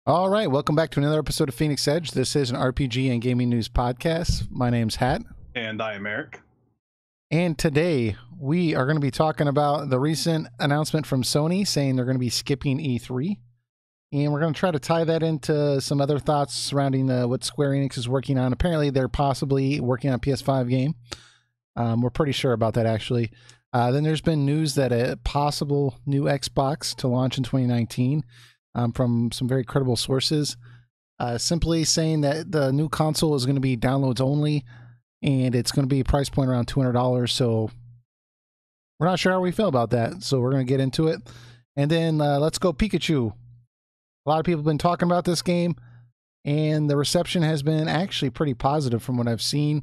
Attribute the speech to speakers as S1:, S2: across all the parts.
S1: All right, welcome back to another episode of Phoenix Edge. This is an RPG and gaming news podcast. My name's Hat.
S2: And I am Eric.
S1: And today we are going to be talking about the recent announcement from Sony saying they're going to be skipping E3. And we're going to try to tie that into some other thoughts surrounding what Square-Enix is working on. Apparently, they're possibly working on a PS5 game. We're pretty sure about that, actually. Then there's been news that a possible new Xbox to launch in 2019 from some very credible sources, simply saying that the new console is going to be downloads only, and it's going to be a price point around $200. So we're not sure how we feel about that. So we're going to get into it. And then let's Go Pikachu. A lot of people have been talking about this game, and the reception has been actually pretty positive from what I've seen,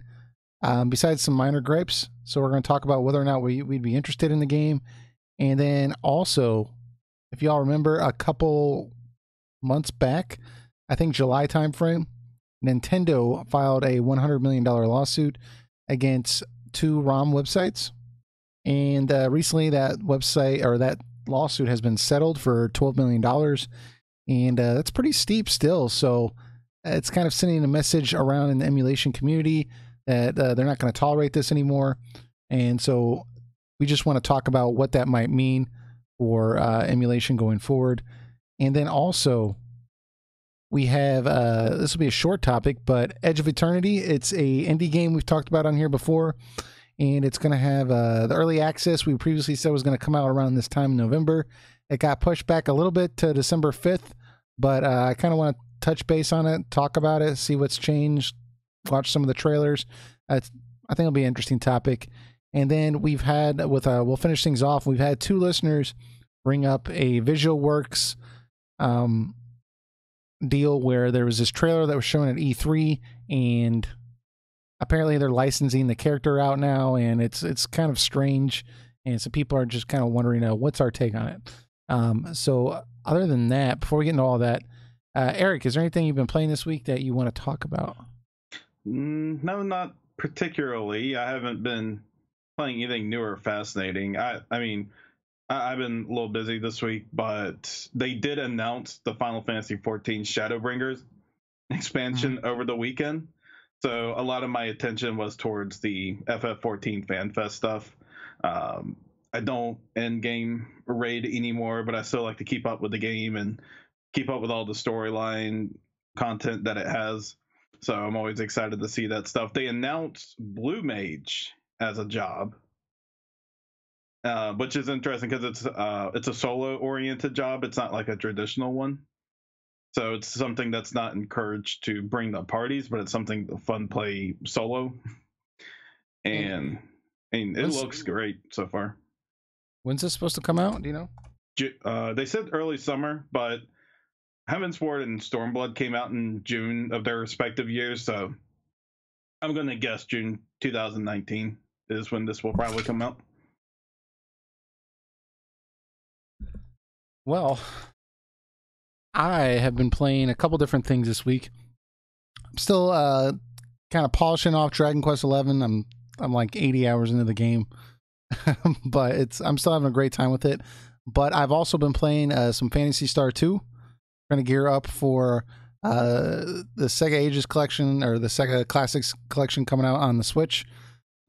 S1: besides some minor gripes. So we're going to talk about whether or not we'd be interested in the game. And then also, if y'all remember, a couple months back, I think July timeframe, Nintendo filed a $100 million lawsuit against 2 ROM websites. And recently that website, or that lawsuit, has been settled for $12 million. And that's pretty steep still. So it's kind of sending a message around in the emulation community that they're not going to tolerate this anymore. And so we just want to talk about what that might mean for emulation going forward. And then also we have, this will be a short topic, but Edge of Eternity. It's a indie game we've talked about on here before, and it's going to have the early access we previously said was going to come out around this time in November. It got pushed back a little bit to December 5th, but I kind of want to touch base on it, talk about it, see what's changed, watch some of the trailers. I think it'll be an interesting topic. And then we've had, we'll finish things off. We've had 2 listeners bring up a Visual Works deal where there was this trailer that was shown at E3, and apparently they're licensing the character out now, and it's kind of strange, and so people are just kind of wondering, what's our take on it? So other than that, before we get into all that, Eric, is there anything you've been playing this week that you want to talk about?
S2: No, not particularly. I haven't been playing anything new or fascinating. I mean, I've been a little busy this week, but they did announce the Final Fantasy XIV Shadowbringers expansion over the weekend. So a lot of my attention was towards the FF14 FanFest stuff. I don't end game raid anymore, but I still like to keep up with the game and keep up with all the storyline content that it has. So I'm always excited to see that stuff. They announced Blue Mage as a job, which is interesting because it's a solo-oriented job. It's not like a traditional one. So it's something that's not encouraged to bring to parties, but it's something fun play solo. And it looks great so far.
S1: When's this supposed to come out? Do you know?
S2: They said early summer, but Heavensward and Stormblood came out in June of their respective years, so I'm going to guess June 2019 is when this will probably come out.
S1: Well, I have been playing a couple different things this week. I'm still kind of polishing off Dragon Quest XI. I'm like 80 hours into the game, but I'm still having a great time with it. But I've also been playing some Phantasy Star II. Trying to gear up for the Sega Ages collection, or the Sega Classics collection, coming out on the Switch.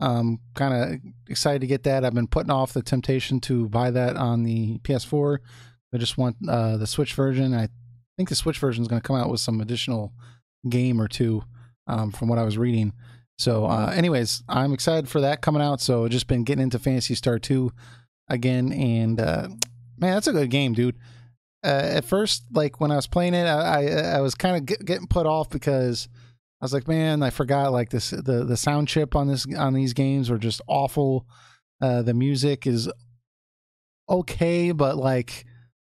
S1: Kind of excited to get that. I've been putting off the temptation to buy that on the PS4. I just want the Switch version. I think the Switch version is going to come out with some additional game or two, from what I was reading. So anyways, I'm excited for that coming out. So just been getting into Phantasy Star 2 again, and man, that's a good game, dude. At first, like when I was playing it, I was kind of getting put off because I was like, man, I forgot like the sound chip on these games were just awful. The music is okay, but like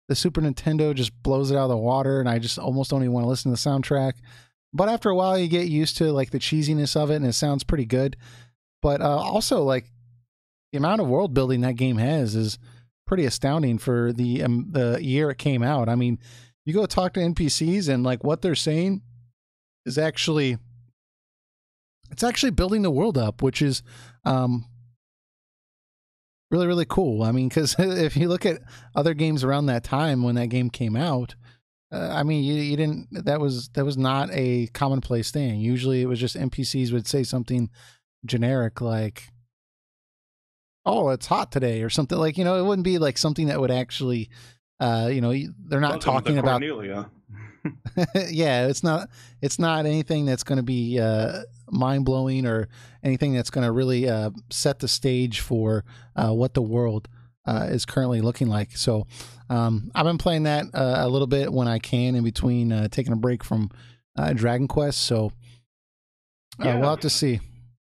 S1: the Super Nintendo just blows it out of the water, and I just almost don't even want to listen to the soundtrack. But after a while, you get used to like the cheesiness of it, and it sounds pretty good. But also, like the amount of world building that game has is pretty astounding for the year it came out. I mean, you go talk to NPCs and like what they're saying is actually building the world up, which is really, really cool. I mean, because if you look at other games around that time when that game came out, I mean, you didn't. That was not a commonplace thing. Usually, it was just NPCs would say something generic like, "Oh, it's hot today" or something like. It wouldn't be like something that would actually, they're not talking about. Yeah, it's not anything that's going to be mind blowing or anything that's going to really set the stage for what the world is currently looking like. So I've been playing that a little bit when I can in between taking a break from Dragon Quest. So we'll have to see.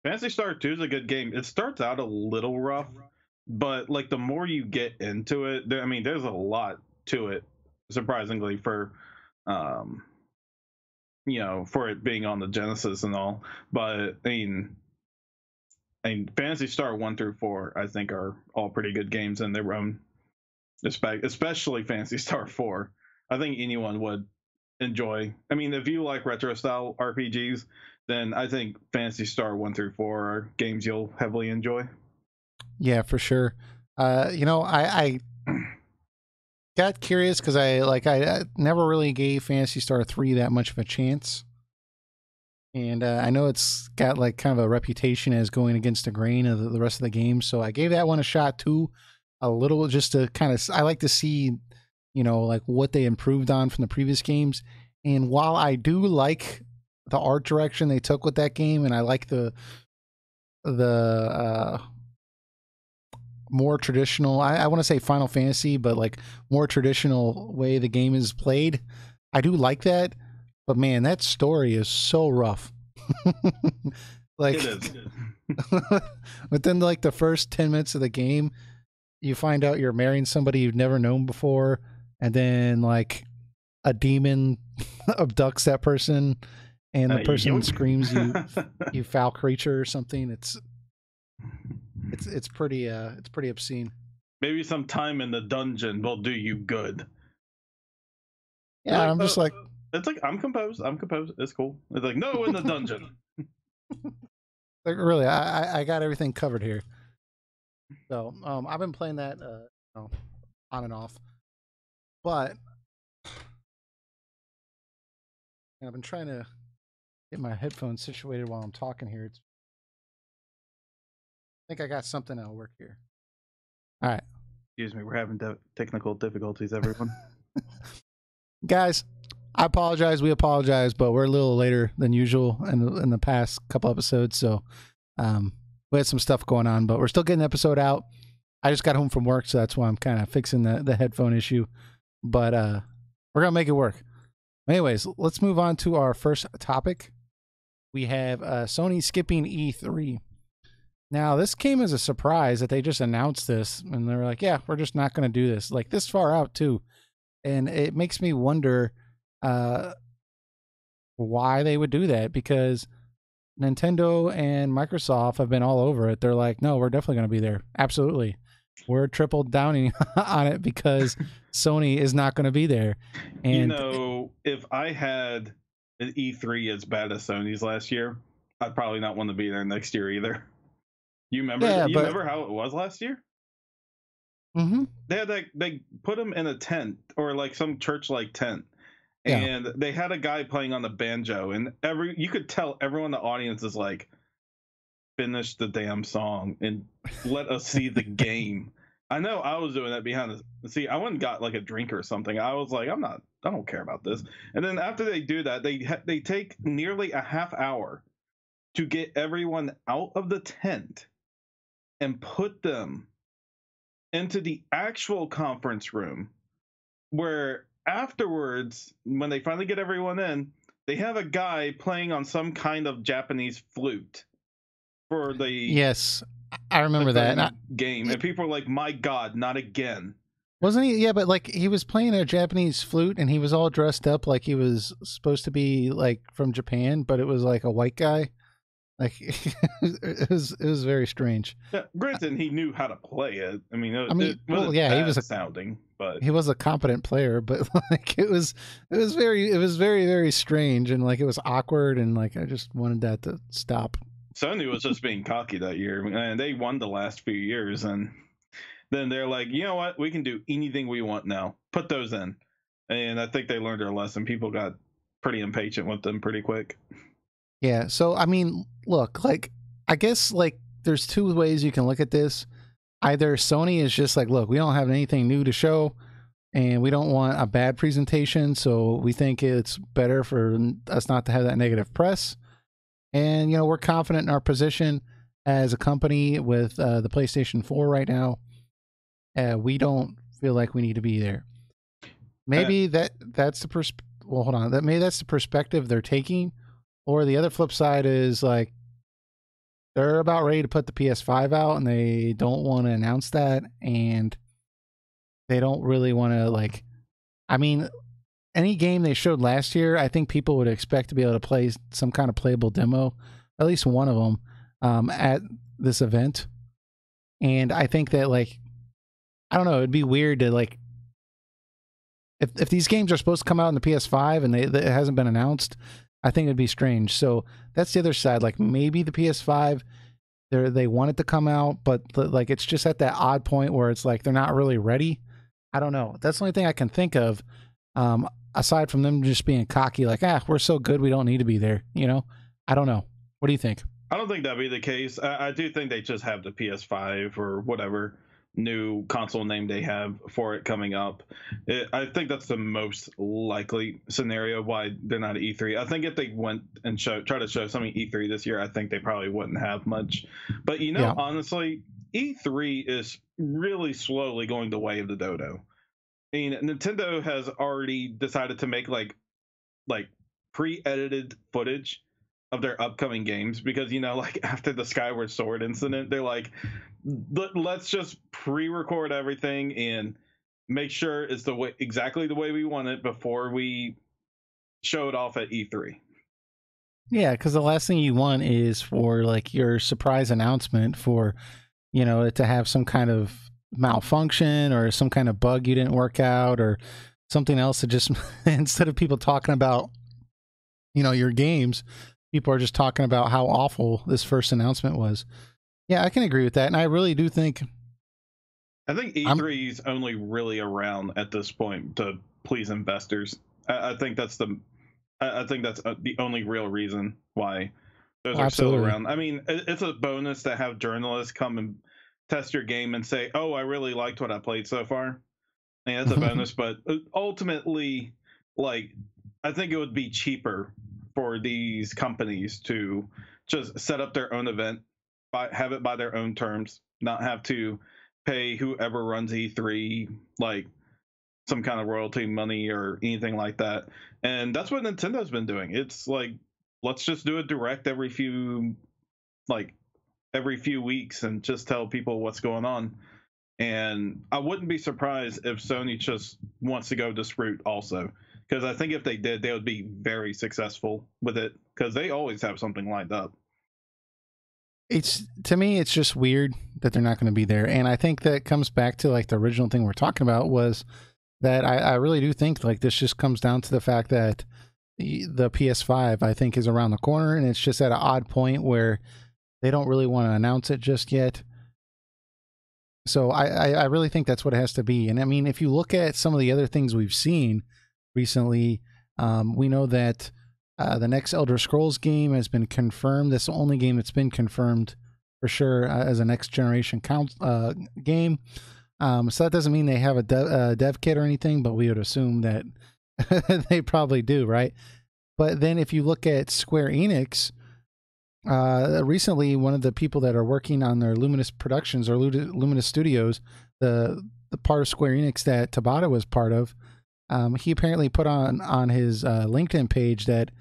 S2: Phantasy Star II is a good game. It starts out a little rough, but like the more you get into it, there's a lot to it, surprisingly, for for it being on the Genesis and all. But I mean Phantasy Star 1 through 4, I think, are all pretty good games in their own respect, especially Phantasy Star 4. I think anyone would enjoy. I mean, if you like retro style RPGs, then I think Phantasy Star 1 through 4 are games you'll heavily enjoy.
S1: Yeah, for sure. I got curious because I never really gave Phantasy Star 3 that much of a chance. And I know it's got like kind of a reputation as going against the grain of the rest of the game. So I gave that one a shot too, a little, just to kind of, I like to see, like what they improved on from the previous games. And while I do like the art direction they took with that game, and I like the more traditional, I want to say Final Fantasy, but like more traditional way the game is played, I do like that. But man, that story is so rough. Like, it is. Within like the first 10 minutes of the game, you find out you're marrying somebody you've never known before, and then like a demon abducts that person, and the person screams you foul creature or something. It's pretty obscene.
S2: Maybe some time in the dungeon will do you good.
S1: Yeah, like, I'm just like.
S2: It's like, I'm composed. It's cool. It's like, no, in the dungeon.
S1: Like, really, I got everything covered here. So I've been playing that on and off, but I've been trying to get my headphones situated while I'm talking here. I think I got something that'll work here. All right.
S2: Excuse me, we're having technical difficulties, everyone.
S1: Guys, I apologize. We apologize, but we're a little later than usual in the past couple episodes. So we had some stuff going on, but we're still getting the episode out. I just got home from work, so that's why I'm kind of fixing the headphone issue. But we're going to make it work. Anyways, let's move on to our first topic. We have Sony skipping E3. Now, this came as a surprise that they just announced this, and they were like, yeah, we're just not going to do this. Like, this far out, too. And it makes me wonder why they would do that, because Nintendo and Microsoft have been all over it. They're like, no, we're definitely going to be there. Absolutely. We're triple downing on it because Sony is not going to be there. And
S2: if I had an E3 as bad as Sony's last year, I'd probably not want to be there next year either. You remember? Yeah, remember how it was last year?
S1: Mm-hmm.
S2: They put them in a tent, or like some church-like tent. And they had a guy playing on the banjo, and you could tell everyone in the audience is like, finish the damn song and let us see the game. I know I was doing that behind the I went and got like a drink or something. I was like, I don't care about this. And then after they do that, they take nearly a half hour to get everyone out of the tent and put them into the actual conference room, where afterwards, when they finally get everyone in, they have a guy playing on some kind of Japanese flute for the
S1: I remember that
S2: game, and people are like, "My God, not again!"
S1: Wasn't he? Yeah, but like he was playing a Japanese flute, and he was all dressed up like he was supposed to be like from Japan, but it was like a white guy. Like it was very strange.
S2: Yeah, granted, he knew how to play it. I mean,
S1: he was
S2: sounding. but
S1: he was a competent player, but like it was very, very strange, and like it was awkward, and like I just wanted that to stop.
S2: Sony was just being cocky that year, and they won the last few years, and then they're like, you know what, we can do anything we want now. Put those in, and I think they learned their lesson. People got pretty impatient with them pretty quick.
S1: Yeah. So I mean, look, like I guess like there's two ways you can look at this. Either Sony is just like, look, we don't have anything new to show, and we don't want a bad presentation, so we think it's better for us not to have that negative press. And you know, we're confident in our position as a company with the PlayStation 4 right now. We don't feel like we need to be there. Maybe that's the well, hold on. Maybe that's the perspective they're taking, or the other flip side is like they're about ready to put the PS5 out, and they don't want to announce that, and they don't really want to like. I mean, any game they showed last year, I think people would expect to be able to play some kind of playable demo, at least one of them, at this event. And I think that like, I don't know, it'd be weird to like, if these games are supposed to come out on the PS5 and it hasn't been announced, I think it'd be strange. So that's the other side. Like maybe the PS5, they want it to come out, but like it's just at that odd point where it's like they're not really ready. I don't know. That's the only thing I can think of. Aside from them just being cocky, like, we're so good, we don't need to be there. You know, I don't know. What do you think?
S2: I don't think that'd be the case. I do think they just have the PS5 or whatever new console name they have for it coming up. I think that's the most likely scenario why they're not at E3. I think if they went and try to show something E3 this year, I think they probably wouldn't have much. But you know, yeah. Honestly, E3 is really slowly going the way of the dodo. I mean, Nintendo has already decided to make like pre-edited footage of their upcoming games because, you know, like after the Skyward Sword incident, they're like, let's just pre-record everything and make sure it's exactly the way we want it before we show it off at E3.
S1: Yeah, because the last thing you want is for like your surprise announcement for, you know, it to have some kind of malfunction or some kind of bug you didn't work out or something else that just instead of people talking about, you know, your games, people are just talking about how awful this first announcement was. Yeah, I can agree with that, and I really do think
S2: E3 is only really around at this point to please investors. I think that's the only real reason why those are still around. I mean, it's a bonus to have journalists come and test your game and say, "Oh, I really liked what I played so far." I mean, that's a bonus, but ultimately, like, I think it would be cheaper for these companies to just set up their own event, have it by their own terms, not have to pay whoever runs E3 like some kind of royalty money or anything like that. And that's what Nintendo's been doing. It's like, let's just do a direct every few weeks and just tell people what's going on. And I wouldn't be surprised if Sony just wants to go this route also, because I think if they did, they would be very successful with it because they always have something lined up.
S1: To me, it's just weird that they're not going to be there. And I think that comes back to like the original thing we're talking about was that I really do think like this just comes down to the fact that the PS5 I think is around the corner, and it's just at an odd point where they don't really want to announce it just yet. So I really think that's what it has to be. And I mean, if you look at some of the other things we've seen recently, we know that the next Elder Scrolls game has been confirmed. That's the only game that's been confirmed for sure as a next generation game. So that doesn't mean they have a dev kit or anything, but we would assume that they probably do, right? But then if you look at Square-Enix, recently one of the people that are working on their Luminous Productions or Luminous Studios, the part of Square-Enix that Tabata was part of, he apparently put on his LinkedIn page that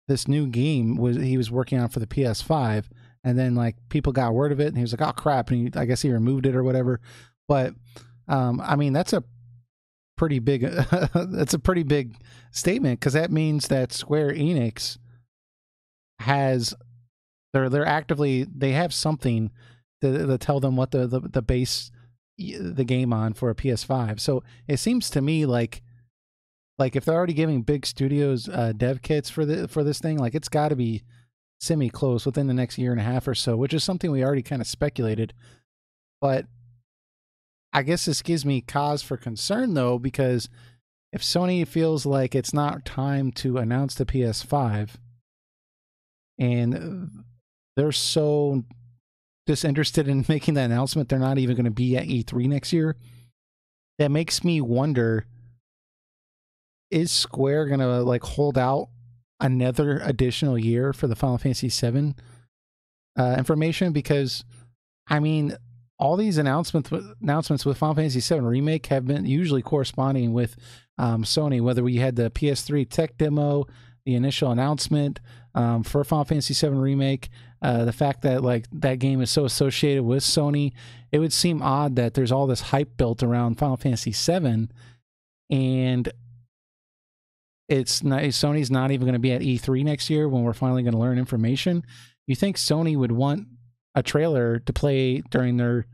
S1: this new game he was working on for the PS5, and then like people got word of it, and he was like, "Oh crap!" And I guess he removed it or whatever. But I mean, that's a pretty big statement, because that means that Square-Enix has they're actively, they have something to tell them what the base the game on for a PS5. So it seems to me like if they're already giving big studios dev kits for this thing, like it's got to be semi close within the next year and a half or so, which is something we already kind of speculated. But I guess this gives me cause for concern though, because if Sony feels like it's not time to announce the PS5 and they're so disinterested in making that announcement, they're not even going to be at E3 next year. That makes me wonder, is Square going to like hold out another additional year for the Final Fantasy VII information? Because I mean, all these announcements with Final Fantasy VII Remake have been usually corresponding with Sony, whether we had the PS3 tech demo, the initial announcement for Final Fantasy VII Remake, the fact that like that game is so associated with Sony, it would seem odd that there's all this hype built around Final Fantasy VII, and it's not, Sony's not even going to be at E3 next year when we're finally going to learn information. You think Sony would want a trailer to play during their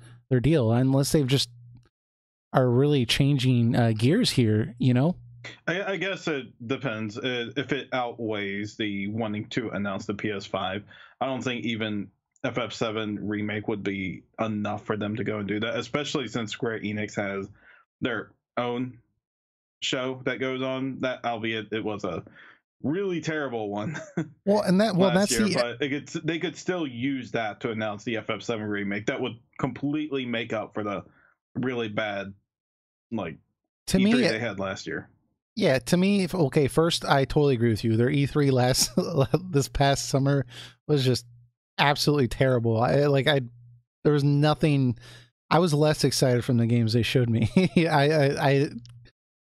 S1: deal, unless they've just are really changing gears here, you know?
S2: I guess it depends. If it outweighs the wanting to announce the PS5, I don't think even FF7 Remake would be enough for them to go and do that, especially since Square-Enix has their own show that goes on, that albeit it was a really terrible one.
S1: Well, and that's
S2: year, but they could still use that to announce the FF7 Remake. That would completely make up for the really bad like
S1: to
S2: E3
S1: me
S2: they had last year.
S1: Yeah, to me, okay, first, I totally agree with you. Their E3 this past summer was just absolutely terrible. There was nothing. I was less excited from the games they showed me.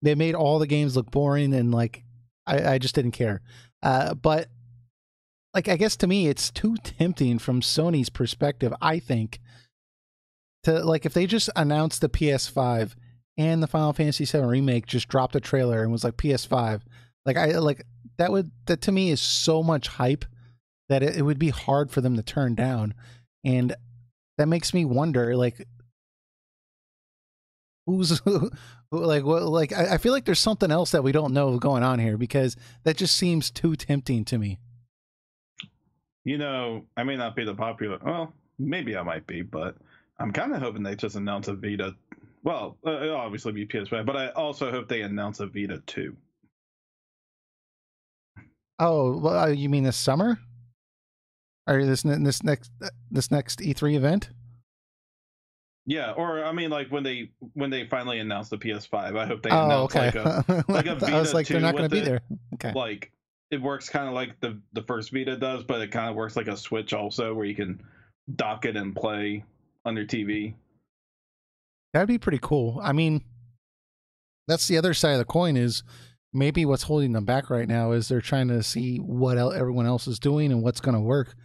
S1: They made all the games look boring, and like, I just didn't care. But like, I guess to me, it's too tempting from Sony's perspective, I think, to like, if they just announced the PS5 and the Final Fantasy VII Remake just dropped a trailer and was like PS5, that to me is so much hype that it would be hard for them to turn down. And that makes me wonder, like, who's like, what, like, I feel like there's something else that we don't know going on here, because that just seems too tempting to me.
S2: You know, I may not be the popular, well, maybe I might be, but I'm kind of hoping they just announce a Vita. Well, it'll obviously be PS5, but I also hope they announce a Vita 2.
S1: Oh, well, you mean this summer? Or this next E3 event?
S2: Yeah, or I mean, like when they finally announce the PS5, I hope they announce like a Vita
S1: I was like,
S2: 2
S1: they're not going to be
S2: it.
S1: there. Okay.
S2: Like it works kind of like the first Vita does, but it kind of works like a Switch also, where you can dock it and play on your TV.
S1: That'd be pretty cool. I mean, that's the other side of the coin, is maybe what's holding them back right now is they're trying to see what everyone else is doing and what's going to work.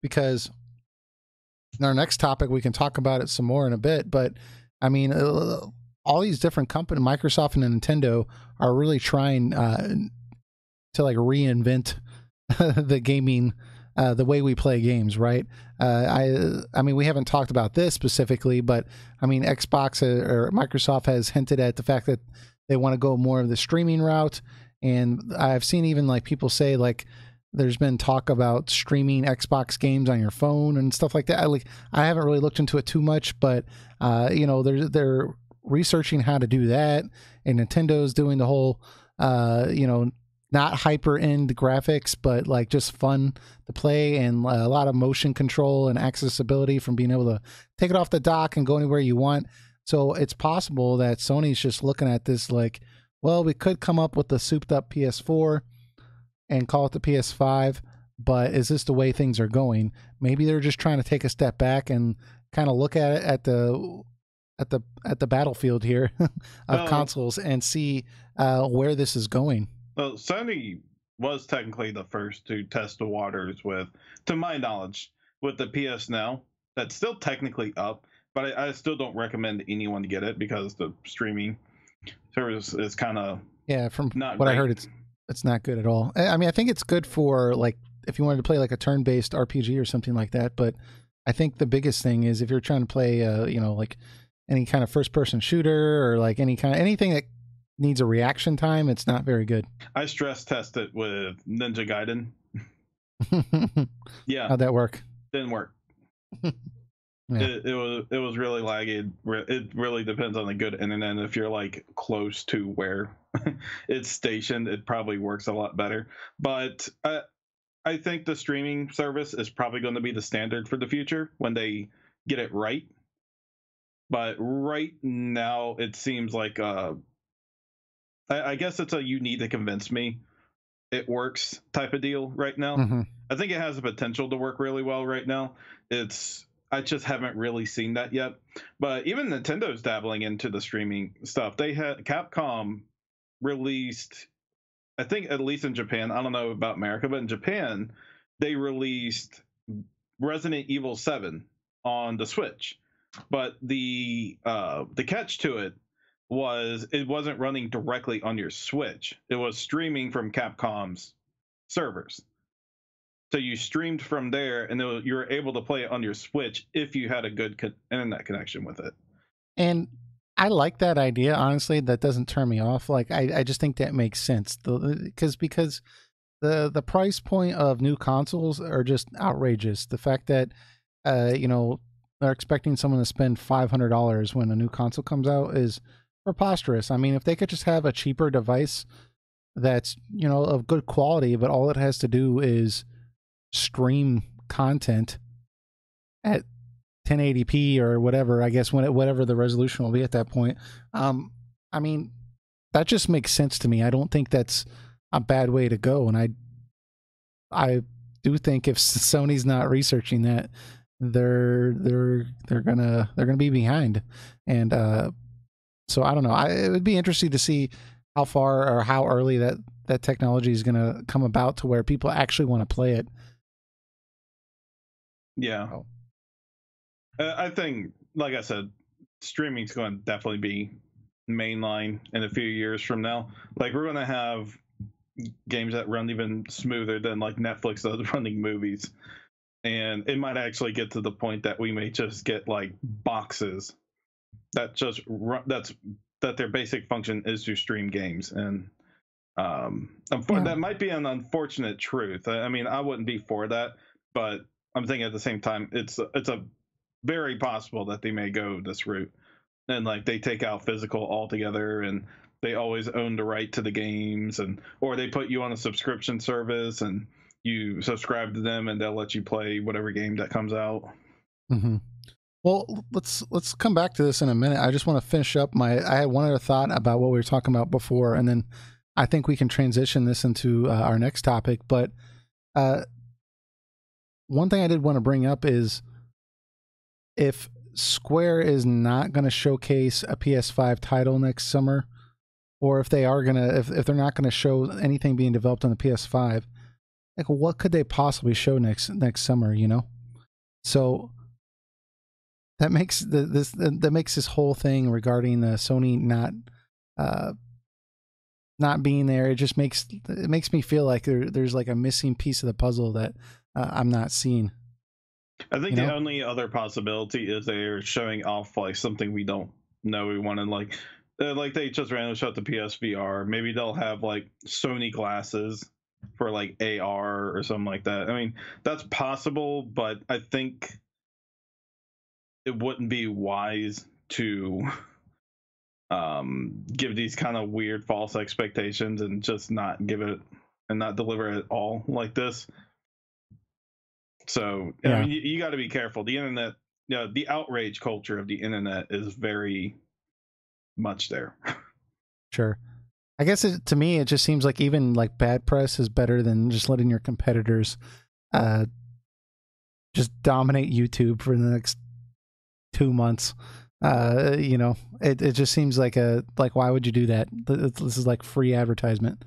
S1: Because in our next topic, we can talk about it some more in a bit. But I mean, all these different companies, Microsoft and Nintendo, are really trying to like reinvent the gaming, the way we play games, right? I mean, we haven't talked about this specifically, but I mean, Xbox or Microsoft has hinted at the fact that they want to go more of the streaming route, and I've seen even like people say like there's been talk about streaming Xbox games on your phone and stuff like that. I haven't really looked into it too much, but you know, they're researching how to do that, and Nintendo's doing the whole you know, not hyper end graphics, but like just fun to play, and a lot of motion control and accessibility from being able to take it off the dock and go anywhere you want. So it's possible that Sony's just looking at this like, well, we could come up with the souped up PS4 and call it the PS5, but is this the way things are going? Maybe they're just trying to take a step back and kind of look at it at the battlefield here of consoles and see where this is going.
S2: Well, Sony was technically the first to test the waters with, to my knowledge, with the PS Now. That's still technically up, but I still don't recommend anyone to get it because the streaming service is kind of
S1: from
S2: not
S1: what
S2: great.
S1: I heard, it's not good at all. I mean, I think it's good for like if you wanted to play like a turn-based RPG or something like that, but I think the biggest thing is if you're trying to play you know, like any kind of first person shooter or like anything that needs a reaction time, it's not very good.
S2: I stress test it with Ninja Gaiden. Yeah,
S1: How'd that work?
S2: didn't work.
S1: Yeah.
S2: It was really laggy. It really depends on the good internet. If you're like close to where it's stationed, it probably works a lot better. But I think the streaming service is probably going to be the standard for the future when they get it right. But right now, it seems like I guess it's a you need to convince me it works type of deal right now.
S1: Mm-hmm.
S2: I think it has the potential to work really well right now. I just haven't really seen that yet. But even Nintendo's dabbling into the streaming stuff. They had Capcom released, I think at least in Japan, I don't know about America, but in Japan, they released Resident Evil 7 on the Switch. But the catch to it was it wasn't running directly on your Switch. It was streaming from Capcom's servers. So you streamed from there, and you were able to play it on your Switch if you had a good internet connection with it.
S1: And I like that idea, honestly. That doesn't turn me off. Like I just think that makes sense. Because the price point of new consoles are just outrageous. The fact that they're expecting someone to spend $500 when a new console comes out is preposterous. I mean, if they could just have a cheaper device that's of good quality, but all it has to do is stream content at 1080p or whatever, I guess whatever the resolution will be at that point. I mean, that just makes sense to me. I don't think that's a bad way to go, and I do think if Sony's not researching that, they're gonna be behind. And so I don't know. It would be interesting to see how far or how early that technology is gonna come about to where people actually want to play it.
S2: Yeah.
S1: Oh.
S2: I think, like I said, streaming's going to definitely be mainline in a few years from now. Like, we're going to have games that run even smoother than like Netflix does running movies. And it might actually get to the point that we may just get like boxes that just that their basic function is to stream games. And that might be an unfortunate truth. I mean, I wouldn't be for that, but I'm thinking at the same time, it's a very possible that they may go this route, and like they take out physical altogether, and they always own the right to the games, or they put you on a subscription service and you subscribe to them, and they'll let you play whatever game that comes out.
S1: Mm-hmm. Well, let's come back to this in a minute. I just want to finish up I had one other thought about what we were talking about before, and then I think we can transition this into our next topic. But one thing I did want to bring up is if Square is not going to showcase a PS5 title next summer, or if they are if they're not going to show anything being developed on the PS5, like what could they possibly show next summer? So that makes this whole thing regarding the Sony not being there. It just makes me feel like there's like a missing piece of the puzzle that I'm not seeing.
S2: I think the only other possibility is they're showing off like something we don't know we want, and like they just randomly showed the PSVR. Maybe they'll have like Sony glasses for like AR or something like that. I mean, that's possible, but I think it wouldn't be wise to give these kind of weird false expectations and just not give it and not deliver it at all like this. So yeah. I mean, you got to be careful. The internet, the outrage culture of the internet is very much there.
S1: Sure. I guess to me, it just seems like even like bad press is better than just letting your competitors just dominate YouTube for the next 2 months. It just seems like why would you do that? This is like free advertisement,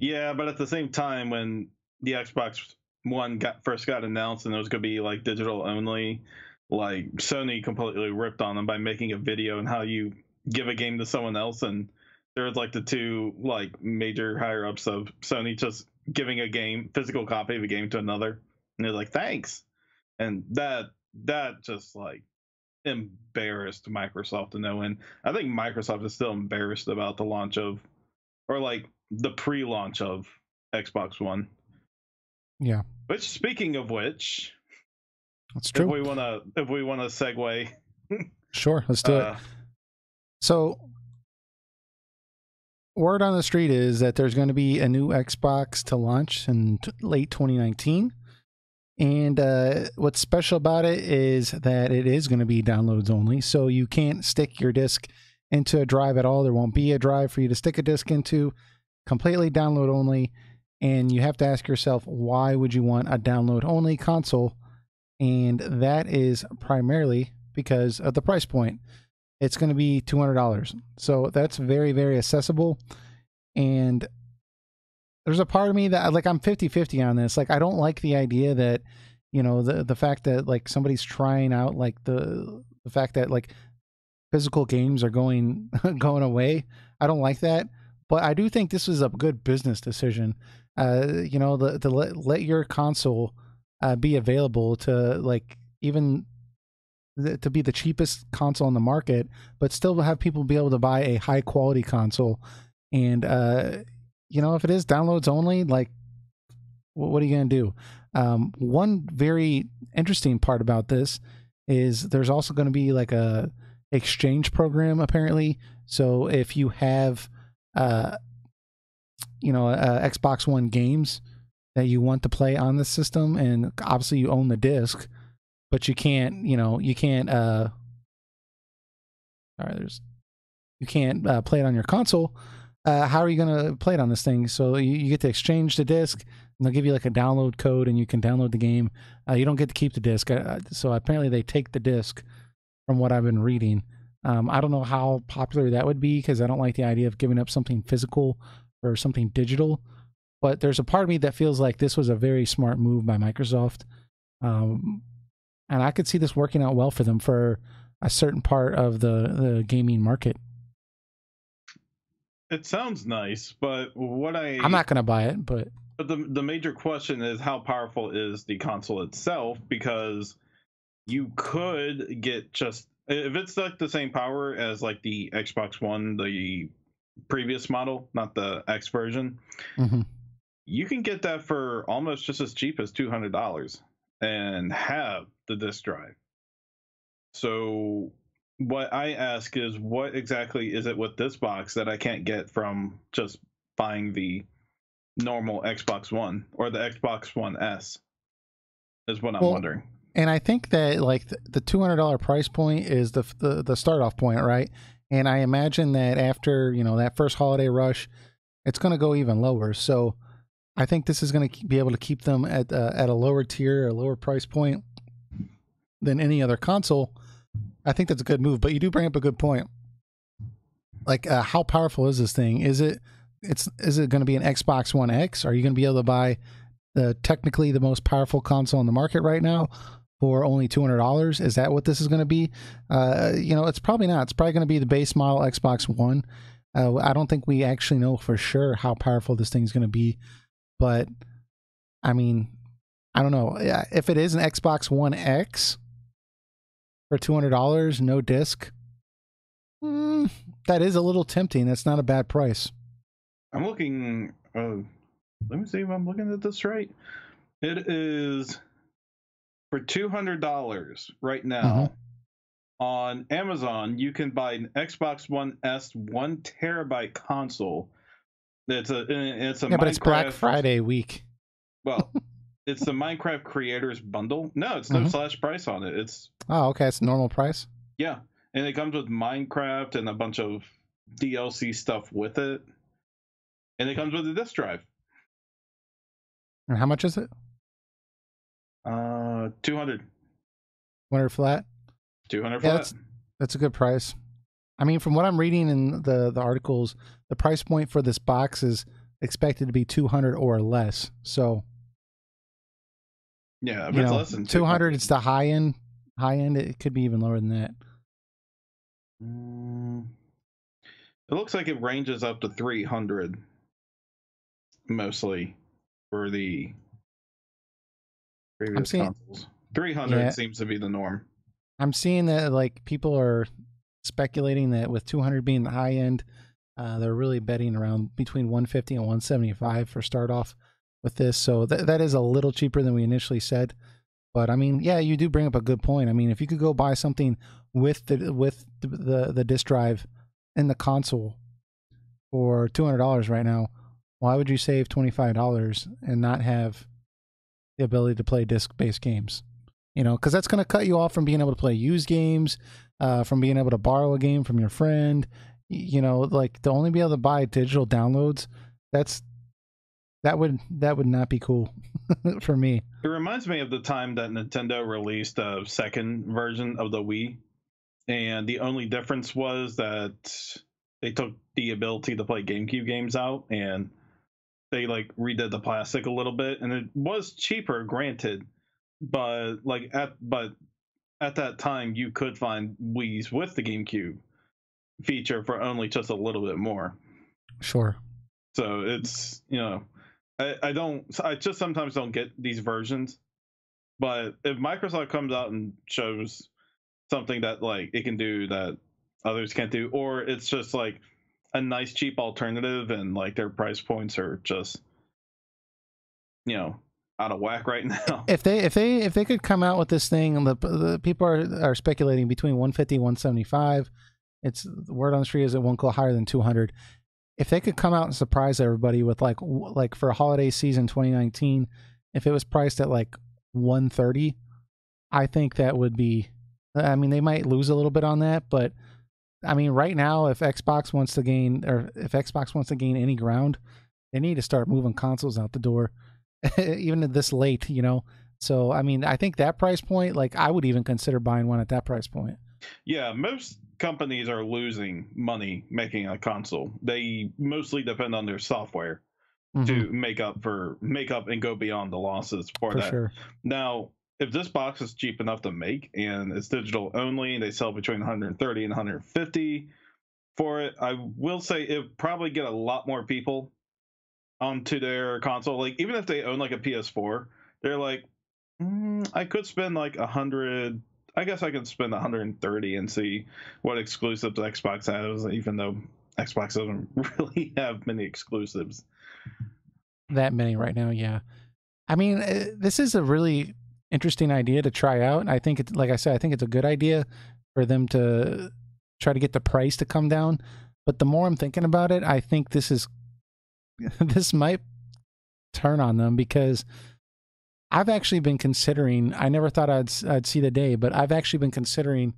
S2: Yeah, but at the same time, when the Xbox One first got announced and it was going to be like digital only, like Sony completely ripped on them by making a video on how you give a game to someone else, and there was like the two like major higher ups of Sony just giving a physical copy of a game to another, and they're like, thanks. And that just like embarrassed Microsoft to no end. I think Microsoft is still embarrassed about the launch of, or like the pre-launch of Xbox One.
S1: Yeah.
S2: Which, speaking of which,
S1: That's true.
S2: if we wanna segue,
S1: sure, let's do it. So, word on the street is that there's going to be a new Xbox to launch in late 2019. And what's special about it is that it is going to be downloads only. So you can't stick your disc into a drive at all. There won't be a drive for you to stick a disc into. Completely download only. And you have to ask yourself, why would you want a download only console? And that is primarily because of the price point. It's going to be $200. So that's very, very accessible. And there's a part of me that like I'm 50-50 on this. Like I don't like the idea that, you know, the fact that like somebody's trying out like the fact that like physical games are going away. I don't like that. But I do think this was a good business decision. You know, to let your console be available to like even to be the cheapest console on the market, but still have people be able to buy a high quality console. And you know, if it is downloads only, like what are you going to do? One very interesting part about this is there's also going to be like a exchange program apparently. So if you have you know, Xbox One games that you want to play on the system, and obviously you own the disc, but you can't, you know, you can't you can't play it on your console. How are you going to play it on this thing? So you get to exchange the disc, and they'll give you like a download code, and you can download the game. You don't get to keep the disc. So apparently they take the disc, from what I've been reading. I don't know how popular that would be because I don't like the idea of giving up something physical or something digital. But there's a part of me that feels like this was a very smart move by Microsoft. And I could see this working out well for them for a certain part of the gaming market.
S2: it sounds nice, but
S1: I'm not going to buy it, but
S2: the major question is how powerful is the console itself? Because you could get just, if it's like the same power as like the Xbox One, the previous model, not the X version, you can get that for almost just as cheap as $200 and have the disk drive. So what I ask is, what exactly is it with this box that I can't get from just buying the normal Xbox One or the Xbox One S is what I'm wondering.
S1: And I think that like the $200 price point is the start off point, right? And I imagine that after, you know, that first holiday rush, it's going to go even lower. So I think this is going to be able to keep them at a lower tier, a lower price point than any other console. I think that's a good move, but you do bring up a good point. Like, how powerful is this thing? Is it going to be an Xbox One X? Are you going to be able to buy technically the most powerful console on the market right now for only $200? Is that what this is going to be? You know, it's probably not. It's probably going to be the base model Xbox One. I don't think we actually know for sure how powerful this thing is going to be, but I mean, I don't know. If it is an Xbox One X for $200, no disc, that is a little tempting. That's not a bad price.
S2: I'm looking. Let me see if I'm looking at this right. It is for $200 right now on Amazon. You can buy an Xbox One S 1 terabyte console. It's a
S1: yeah, but it's Black Friday week.
S2: Well, it's the Minecraft Creators Bundle. No, it's no slash price on it. It's
S1: okay. It's normal price.
S2: Yeah, and it comes with Minecraft and a bunch of DLC stuff with it, and it comes with a disc drive.
S1: And how much is it?
S2: 200.
S1: 100 flat.
S2: 200 flat.
S1: That's a good price. I mean, from what I'm reading in the articles, the price point for this box is expected to be 200 or less. So
S2: yeah, if it's less than
S1: 200, it's the high end. High end, it could be even lower than that.
S2: It looks like it ranges up to 300 mostly for the previous consoles. 300 seems to be the norm.
S1: I'm seeing that like people are speculating that with 200 being the high end, they're really betting around between 150 and 175 for start off with this. So that is a little cheaper than we initially said. But I mean, yeah, you do bring up a good point. I mean, if you could go buy something with the disc drive in the console for $200 right now, why would you save $25 and not have the ability to play disc-based games? You know, because that's going to cut you off from being able to play used games, from being able to borrow a game from your friend. You know, like to only be able to buy digital downloads. That's that would not be cool for me.
S2: It reminds me of the time that Nintendo released a second version of the Wii, and the only difference was that they took the ability to play GameCube games out and they like redid the plastic a little bit, and it was cheaper, granted, but at that time you could find Wii's with the GameCube feature for only just a little bit more.
S1: Sure.
S2: So it's, you know, I just sometimes don't get these versions. But if Microsoft comes out and shows something that like it can do that others can't do, or it's just like a nice cheap alternative and like their price points are just, you know, out of whack right now.
S1: If they could come out with this thing, and the people are speculating between 150 175. It's the word on the street is it won't go higher than 200. If they could come out and surprise everybody with like for holiday season 2019, if it was priced at like 130, I think that would be. I mean, they might lose a little bit on that, but I mean, right now, if Xbox wants to gain any ground, they need to start moving consoles out the door, even at this late, you know. So, I mean, I think that price point, like, I would even consider buying one at that price point.
S2: Yeah, most companies are losing money making a console. They mostly depend on their software to make up and go beyond the losses for that.
S1: Sure.
S2: Now, if this box is cheap enough to make and it's digital only and they sell between 130 and 150 for it, I will say it probably get a lot more people onto their console. Like even if they own like a PS4, they're like, I could spend like 100. I guess I could spend 130 and see what exclusives Xbox has, even though Xbox doesn't really have many exclusives.
S1: That many right now, yeah. I mean, this is a really interesting idea to try out. I think it's, like I said, I think it's a good idea for them to try to get the price to come down. But the more I'm thinking about it, I think this might turn on them, because I've actually been considering. I never thought I'd see the day, but I've actually been considering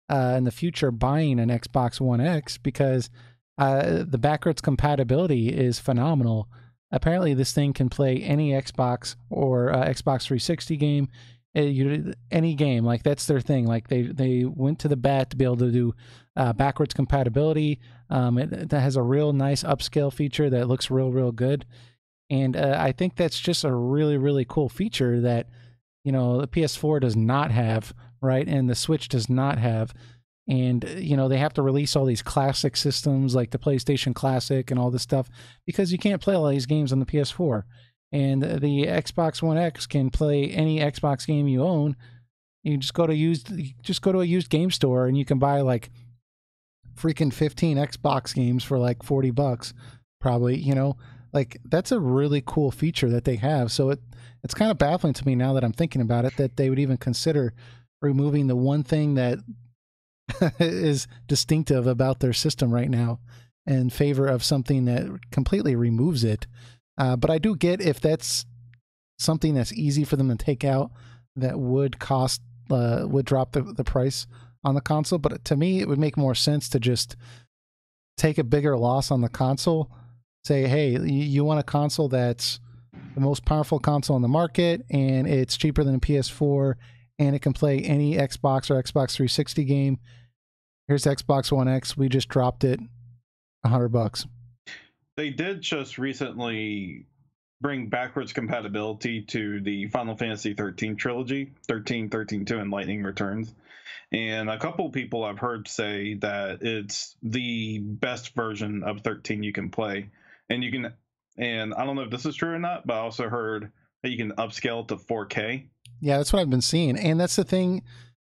S1: in the future buying an Xbox One X, because the backwards compatibility is phenomenal. Apparently, this thing can play any Xbox or Xbox 360 game, any game. Like that's their thing. Like they went to the bat to be able to do backwards compatibility. It has a real nice upscale feature that looks real good, and I think that's just a really cool feature that, you know, the PS4 does not have, right, and the Switch does not have. And, you know, they have to release all these classic systems like the PlayStation Classic and all this stuff, because you can't play all these games on the PS4. And the Xbox One X can play any Xbox game you own. You just go to a used game store and you can buy like freaking 15 Xbox games for like $40 probably, you know. Like that's a really cool feature that they have. So it's kind of baffling to me now that I'm thinking about it, that they would even consider removing the one thing that is distinctive about their system right now in favor of something that completely removes it. But I do get if that's something that's easy for them to take out, that would drop the price on the console. But to me, it would make more sense to just take a bigger loss on the console. Say, hey, you want a console that's the most powerful console on the market, and it's cheaper than a PS4, and it can play any Xbox or Xbox 360 game. Here's Xbox One X. We just dropped it $100.
S2: They did just recently bring backwards compatibility to the Final Fantasy XIII trilogy, 13, 13-2, and Lightning Returns. And a couple people I've heard say that it's the best version of 13 you can play. And I don't know if this is true or not, but I also heard that you can upscale to 4K.
S1: Yeah, that's what I've been seeing. And that's the thing.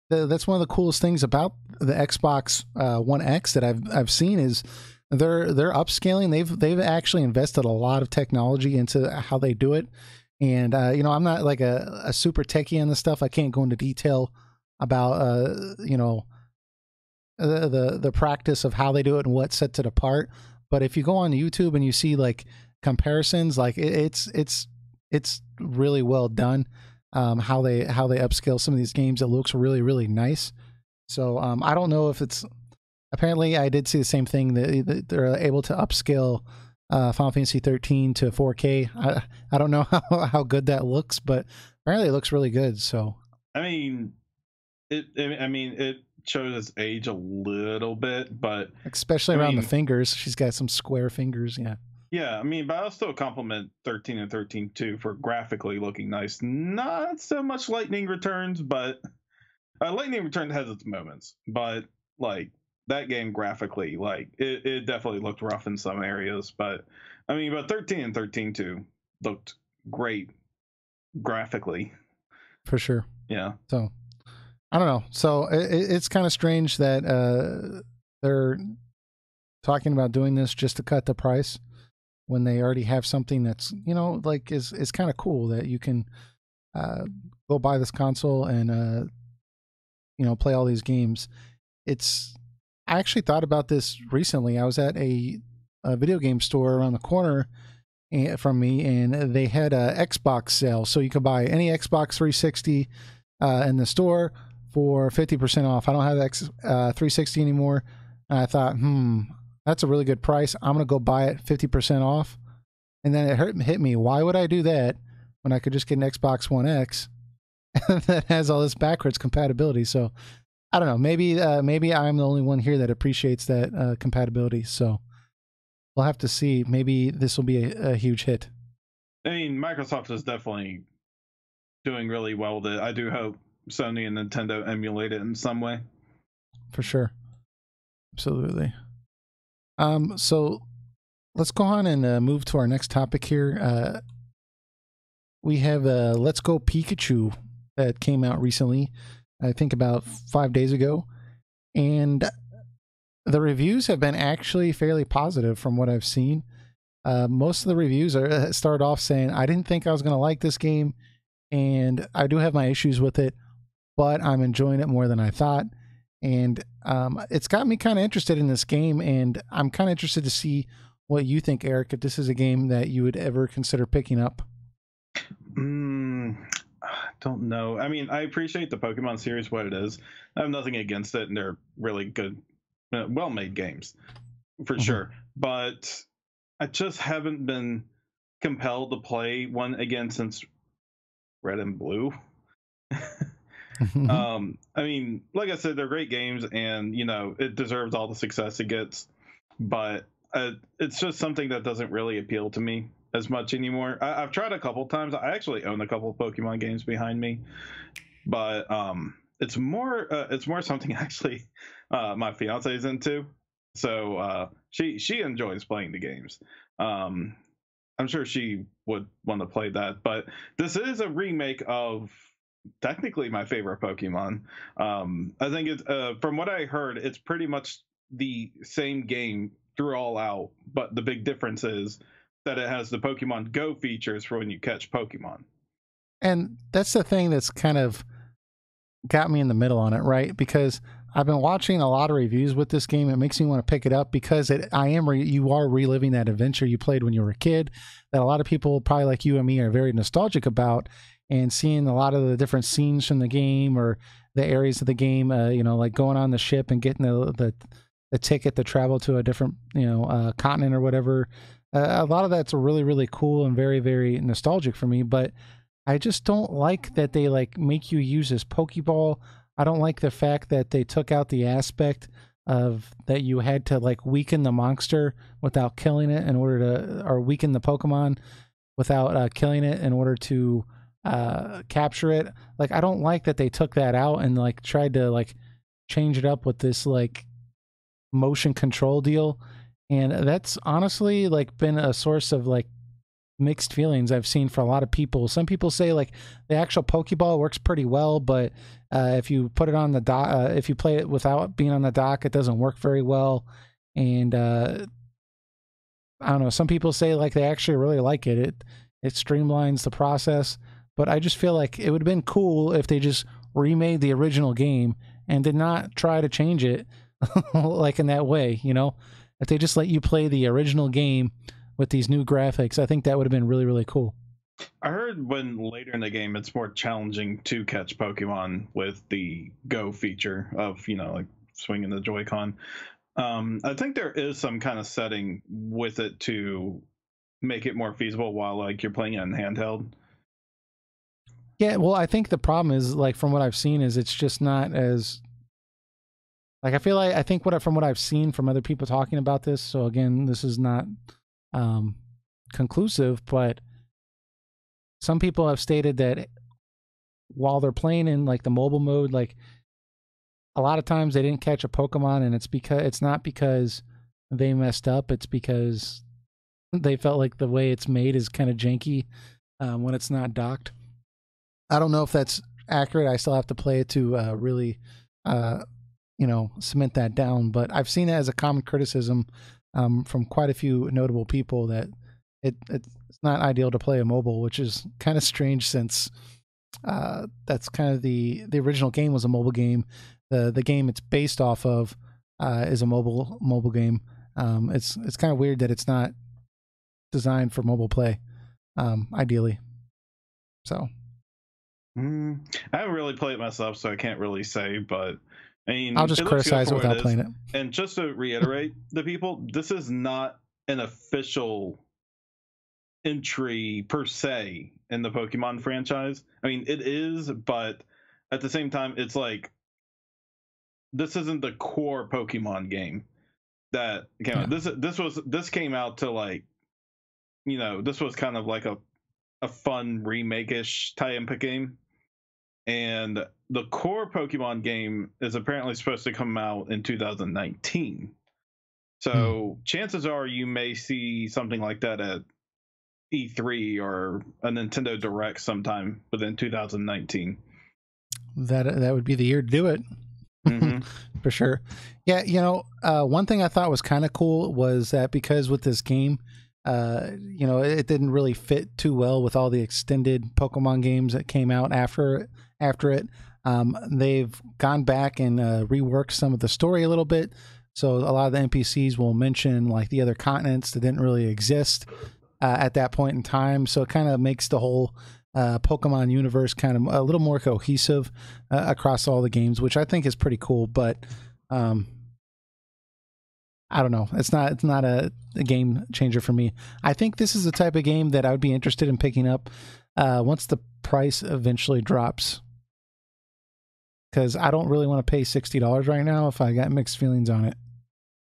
S1: that's one of the coolest things about the Xbox One X that I've seen is they're upscaling. They've actually invested a lot of technology into how they do it. And you know, I'm not like a super techie on this stuff. I can't go into detail about you know, the practice of how they do it and what sets it apart. But if you go on YouTube and you see like comparisons, like it's really well done. How they upscale some of these games, it looks really nice. So I don't know if it's, apparently I did see the same thing that they're able to upscale Final Fantasy 13 to 4K. I don't know how good that looks, but apparently it looks really good. So
S2: I mean, it shows its age a little bit, but
S1: especially around the fingers, she's got some square fingers. Yeah.
S2: Yeah, I mean, but I'll still compliment 13 and 13 too for graphically looking nice. Not so much Lightning Returns, but Lightning Returns has its moments. But like that game graphically, like it definitely looked rough in some areas. But I mean, but 13 and 13 too looked great graphically.
S1: For sure.
S2: Yeah.
S1: So I don't know. So it's kind of strange that they're talking about doing this just to cut the price when they already have something that's, you know, like is kind of cool that you can go buy this console and you know, play all these games. I actually thought about this recently. I was at a video game store around the corner from me, and they had a Xbox sale, so you could buy any Xbox 360 in the store for 50% off. I don't have X 360 anymore, and I thought, that's a really good price. I'm gonna go buy it 50% off. And then it hit me. Why would I do that when I could just get an Xbox One X that has all this backwards compatibility? So I don't know. Maybe I'm the only one here that appreciates that compatibility. So we'll have to see. Maybe this will be a huge hit.
S2: I mean, Microsoft is definitely doing really well with it. I do hope Sony and Nintendo emulate it in some way.
S1: For sure. Absolutely. So let's go on and move to our next topic here. We have Let's Go Pikachu that came out recently, I think about 5 days ago. And the reviews have been actually fairly positive from what I've seen. Most of the reviews start off saying, I didn't think I was going to like this game, and I do have my issues with it, but I'm enjoying it more than I thought. And it's got me kind of interested in this game, and I'm kind of interested to see what you think, Eric, if this is a game that you would ever consider picking up.
S2: I don't know. I mean, I appreciate the Pokemon series, what it is. I have nothing against it, and they're really good, well-made games, for sure. But I just haven't been compelled to play one again since Red and Blue. I mean, like I said, they're great games, and you know, it deserves all the success it gets, but it's just something that doesn't really appeal to me as much anymore. I've tried a couple times. I actually own a couple of Pokemon games behind me, but it's more something actually my fiance is into, so she enjoys playing the games. I'm sure she would want to play that, but this is a remake of technically my favorite Pokemon. I think it's from what I heard, it's pretty much the same game through all out, but the big difference is that it has the Pokemon Go features for when you catch Pokemon.
S1: And that's the thing that's kind of got me in the middle on it, right? Because I've been watching a lot of reviews with this game. It makes me want to pick it up because you are reliving that adventure you played when you were a kid that a lot of people, probably like you and me, are very nostalgic about, and seeing a lot of the different scenes from the game or the areas of the game, you know, like going on the ship and getting the ticket to travel to a different, you know, continent or whatever. A lot of that's really cool and very, very nostalgic for me, but I just don't like that they like make you use this Pokeball. I don't like the fact that they took out the aspect of that you had to like weaken the monster without killing it in order to, or weaken the Pokemon without killing it in order to capture it. Like, I don't like that they took that out and like tried to like change it up with this like motion control deal. And that's honestly like been a source of like mixed feelings I've seen for a lot of people. Some people say like the actual Pokeball works pretty well, but if you put it on the dock, if you play it without being on the dock, it doesn't work very well. And I don't know. Some people say like they actually really like it. It streamlines the process, but I just feel like it would have been cool if they just remade the original game and did not try to change it like in that way, you know? If they just let you play the original game with these new graphics, I think that would have been really, really cool.
S2: I heard when later in the game it's more challenging to catch Pokemon with the Go feature of, you know, like swinging the Joy-Con. I think there is some kind of setting with it to make it more feasible while like you're playing it in handheld.
S1: Yeah, well, I think the problem is like from what I've seen is it's just not as like I feel like I think from what I've seen from other people talking about this. So again, this is not conclusive, but some people have stated that while they're playing in like the mobile mode, like a lot of times they didn't catch a Pokemon, and it's not because they messed up. It's because they felt like the way it's made is kind of janky when it's not docked. I don't know if that's accurate. I still have to play it to really, cement that down. But I've seen it as a common criticism from quite a few notable people that it's not ideal to play a mobile, which is kind of strange since that's kind of the original game was a mobile game. The game it's based off of is a mobile game. It's kind of weird that it's not designed for mobile play, ideally. So.
S2: I haven't really played it myself, so I can't really say, but I mean,
S1: I'll just criticize it without playing it.
S2: And just to reiterate, the people, this is not an official entry per se in the Pokemon franchise. I mean, it is, but at the same time, it's like this isn't the core Pokemon game that came out. This came out to like, you know, this was kind of like a fun remake-ish tie-in game. And the core Pokemon game is apparently supposed to come out in 2019. So chances are you may see something like that at E3 or a Nintendo Direct sometime within 2019.
S1: That would be the year to do it. Mm-hmm. For sure. Yeah, you know, one thing I thought was kind of cool was that because with this game, it didn't really fit too well with all the extended Pokemon games that came out after it. They've gone back and reworked some of the story a little bit. So a lot of the NPCs will mention like the other continents that didn't really exist at that point in time. So it kind of makes the whole Pokemon universe kind of a little more cohesive across all the games, which I think is pretty cool. But I don't know. It's not a game changer for me. I think this is the type of game that I would be interested in picking up once the price eventually drops. Because I don't really want to pay $60 right now if I got mixed feelings on it.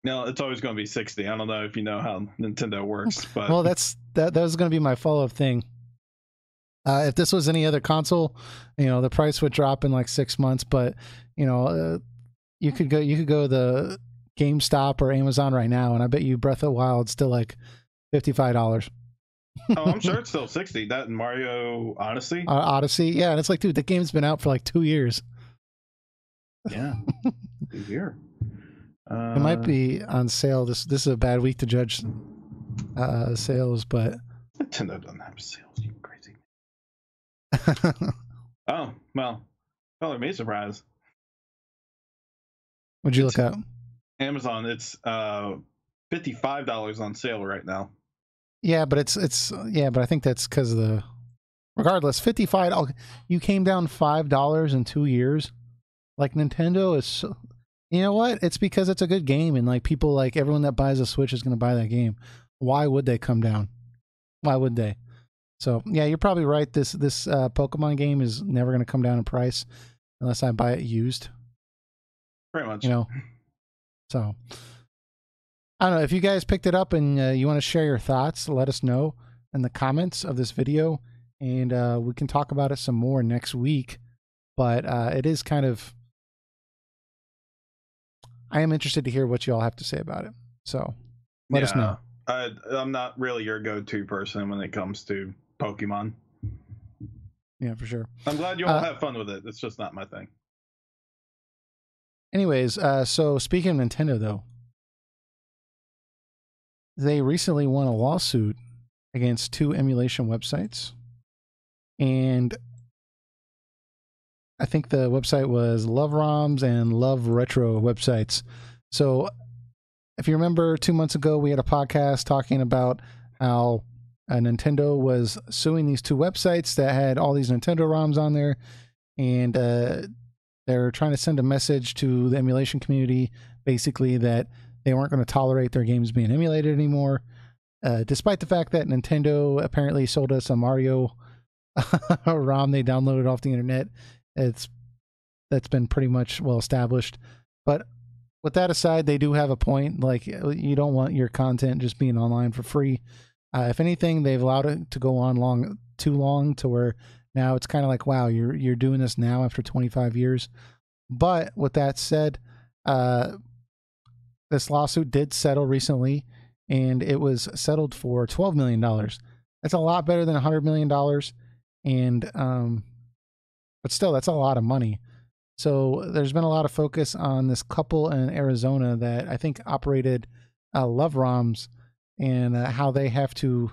S2: No, it's always going to be 60. I don't know if you know how Nintendo works, but
S1: well, that was going to be my follow-up thing. If this was any other console, the price would drop in like 6 months. But you could go the GameStop or Amazon right now, and I bet you Breath of the Wild's still like $55.
S2: Oh, I'm sure it's still 60. That and Mario Odyssey.
S1: Odyssey, yeah, and it's like, dude, the game's been out for like 2 years.
S2: Yeah, a year.
S1: It might be on sale. This is a bad week to judge sales, but
S2: Nintendo doesn't have sales. You crazy. Oh well, color me surprised.
S1: What'd you look up?
S2: Amazon. It's $55 on sale right now.
S1: Yeah, but it's but I think that's because of the. Regardless, $55. You came down $5 in 2 years. Like Nintendo is, you know what? It's because it's a good game, and like people, like everyone that buys a Switch is going to buy that game. Why would they come down? Why would they? So yeah, you're probably right. This Pokemon game is never going to come down in price unless I buy it used.
S2: Pretty much.
S1: So I don't know if you guys picked it up and you want to share your thoughts. Let us know in the comments of this video, and we can talk about it some more next week. But it is kind of. I am interested to hear what you all have to say about it. So let us know.
S2: I'm not really your go-to person when it comes to Pokemon.
S1: Yeah, for sure.
S2: I'm glad you all have fun with it. It's just not my thing.
S1: Anyways, so speaking of Nintendo, though, they recently won a lawsuit against 2 emulation websites. And I think the website was Love ROMs and Love Retro websites. So if you remember 2 months ago, we had a podcast talking about how Nintendo was suing these 2 websites that had all these Nintendo ROMs on there. And they're trying to send a message to the emulation community, basically that they weren't going to tolerate their games being emulated anymore. Despite the fact that Nintendo apparently sold us a Mario ROM they downloaded off the internet. That's been pretty much well established. But with that aside, they do have a point. Like, you don't want your content just being online for free. If anything, they've allowed it to go on too long to where now it's kind of like, wow, you're doing this now after 25 years. But with that said, this lawsuit did settle recently, and it was settled for $12 million. That's a lot better than $100 million. And but still, that's a lot of money. So there's been a lot of focus on this couple in Arizona that I think operated Love ROMs, and how they have to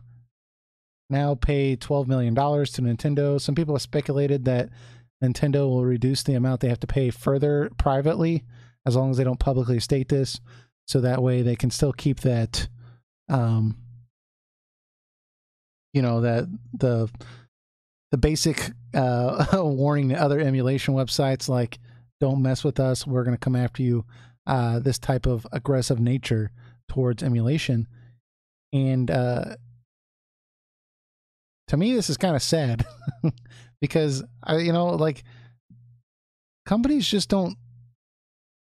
S1: now pay $12 million to Nintendo. Some people have speculated that Nintendo will reduce the amount they have to pay further privately, as long as they don't publicly state this, so that way they can still keep that, that the basic warning to other emulation websites, like, don't mess with us, we're going to come after you, this type of aggressive nature towards emulation. And to me, this is kind of sad because companies just don't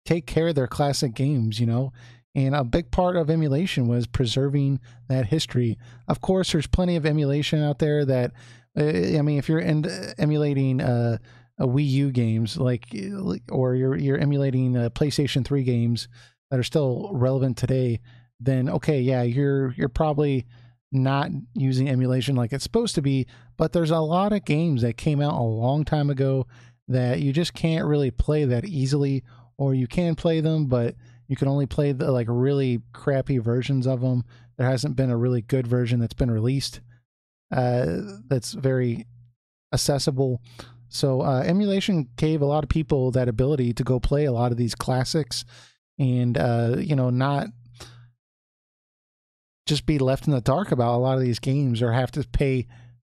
S1: take care of their classic games, and a big part of emulation was preserving that history. Of course, there's plenty of emulation out there that, if you're emulating a Wii U games, or you're emulating PlayStation 3 games that are still relevant today, then okay, yeah, you're probably not using emulation like it's supposed to be. But there's a lot of games that came out a long time ago that you just can't really play that easily, or you can play them, but you can only play the really crappy versions of them. There hasn't been a really good version that's been released that's very accessible. So emulation gave a lot of people that ability to go play a lot of these classics, and not just be left in the dark about a lot of these games, or have to pay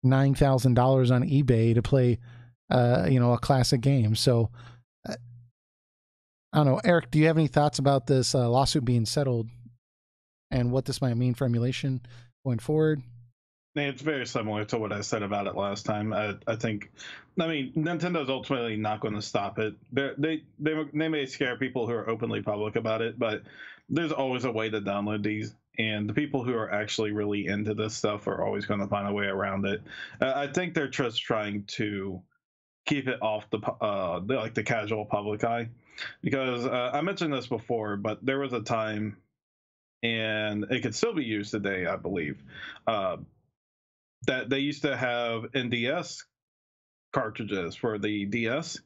S1: $9,000 on eBay to play a classic game. So I don't know, Eric, do you have any thoughts about this lawsuit being settled and what this might mean for emulation going forward?
S2: It's very similar to what I said about it last time. I think, Nintendo's ultimately not going to stop it. They may scare people who are openly public about it, but there's always a way to download these, and the people who are actually really into this stuff are always going to find a way around it. I think they're just trying to keep it off the casual public eye, because I mentioned this before, but there was a time, and it could still be used today, I believe, that they used to have NDS cartridges for the DS,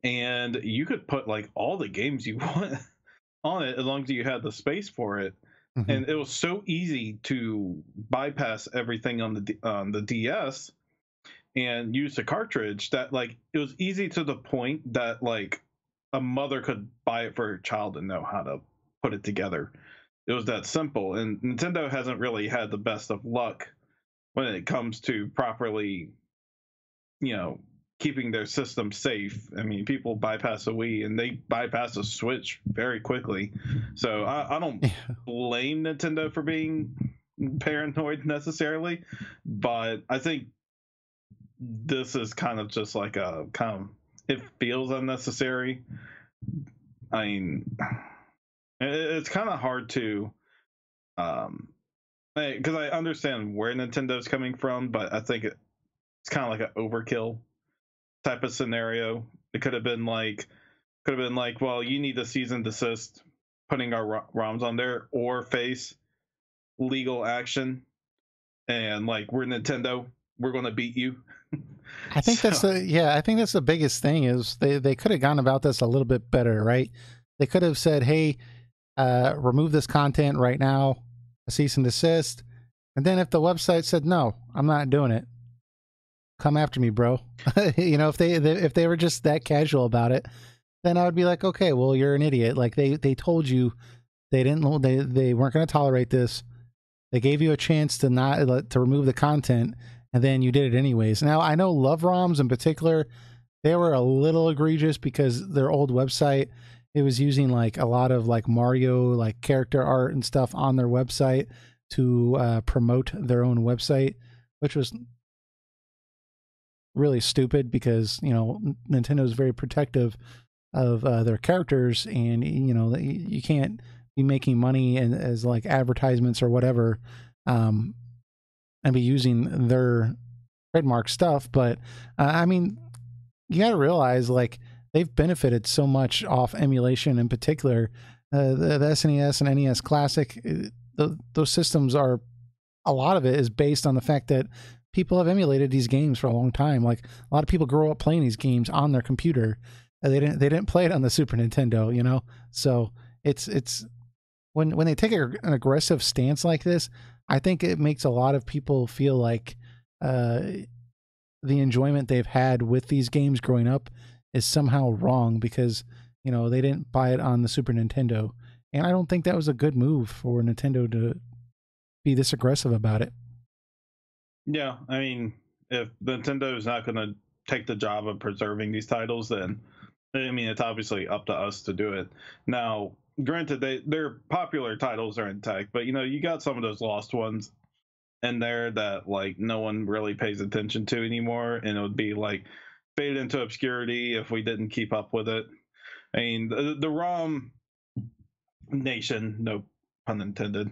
S2: and you could put all the games you want on it as long as you had the space for it.
S1: Mm-hmm.
S2: And it was so easy to bypass everything on the DS and use the cartridge that it was easy to the point that a mother could buy it for her child and know how to put it together. It was that simple, and Nintendo hasn't really had the best of luck when it comes to properly, keeping their system safe. People bypass a Wii and they bypass a Switch very quickly. So I don't blame Nintendo for being paranoid necessarily, but I think this is kind of just it feels unnecessary. It's kind of hard to, because I understand where Nintendo's coming from, but I think it's kind of like an overkill type of scenario. It could have been well, you need to cease and desist putting our ROMs on there, or face legal action, and like, we're Nintendo, we're gonna beat you.
S1: I think that's
S2: So
S1: I think that's the biggest thing is they could have gone about this a little bit better, right? They could have said, "Hey, remove this content right now, a cease and desist." And then if the website said, "No, I'm not doing it," come after me, bro. You know, if they were just that casual about it, then I would be like, "Okay, well, you're an idiot." Like they told you they weren't going to tolerate this. They gave you a chance to not to remove the content, and then you did it anyways. Now I know Love ROMs in particular, they were a little egregious because their old website, it was using like a lot of like Mario like character art and stuff on their website to promote their own website, which was really stupid because you know Nintendo is very protective of their characters, and you know you can't be making money and as like advertisements or whatever, um, and be using their trademark stuff. But I mean, you got to realize like they've benefited so much off emulation in particular. The SNES and NES Classic, those systems are, a lot of it is based on the fact that people have emulated these games for a long time. Like a lot of people grow up playing these games on their computer. They didn't play it on the Super Nintendo, you know. So it's when they take an aggressive stance like this, I think it makes a lot of people feel like the enjoyment they've had with these games growing up is somehow wrong because you know they didn't buy it on the Super Nintendo, and I don't think that was a good move for Nintendo to be this aggressive about it.
S2: yeah, I mean, if Nintendo is not gonna take the job of preserving these titles, then I mean, it's obviously up to us to do it. Now, granted, their popular titles are intact, but you know, you got some of those lost ones in there that like no one really pays attention to anymore, and it would be like fade into obscurity if we didn't keep up with it. I mean, the ROM nation, no pun intended,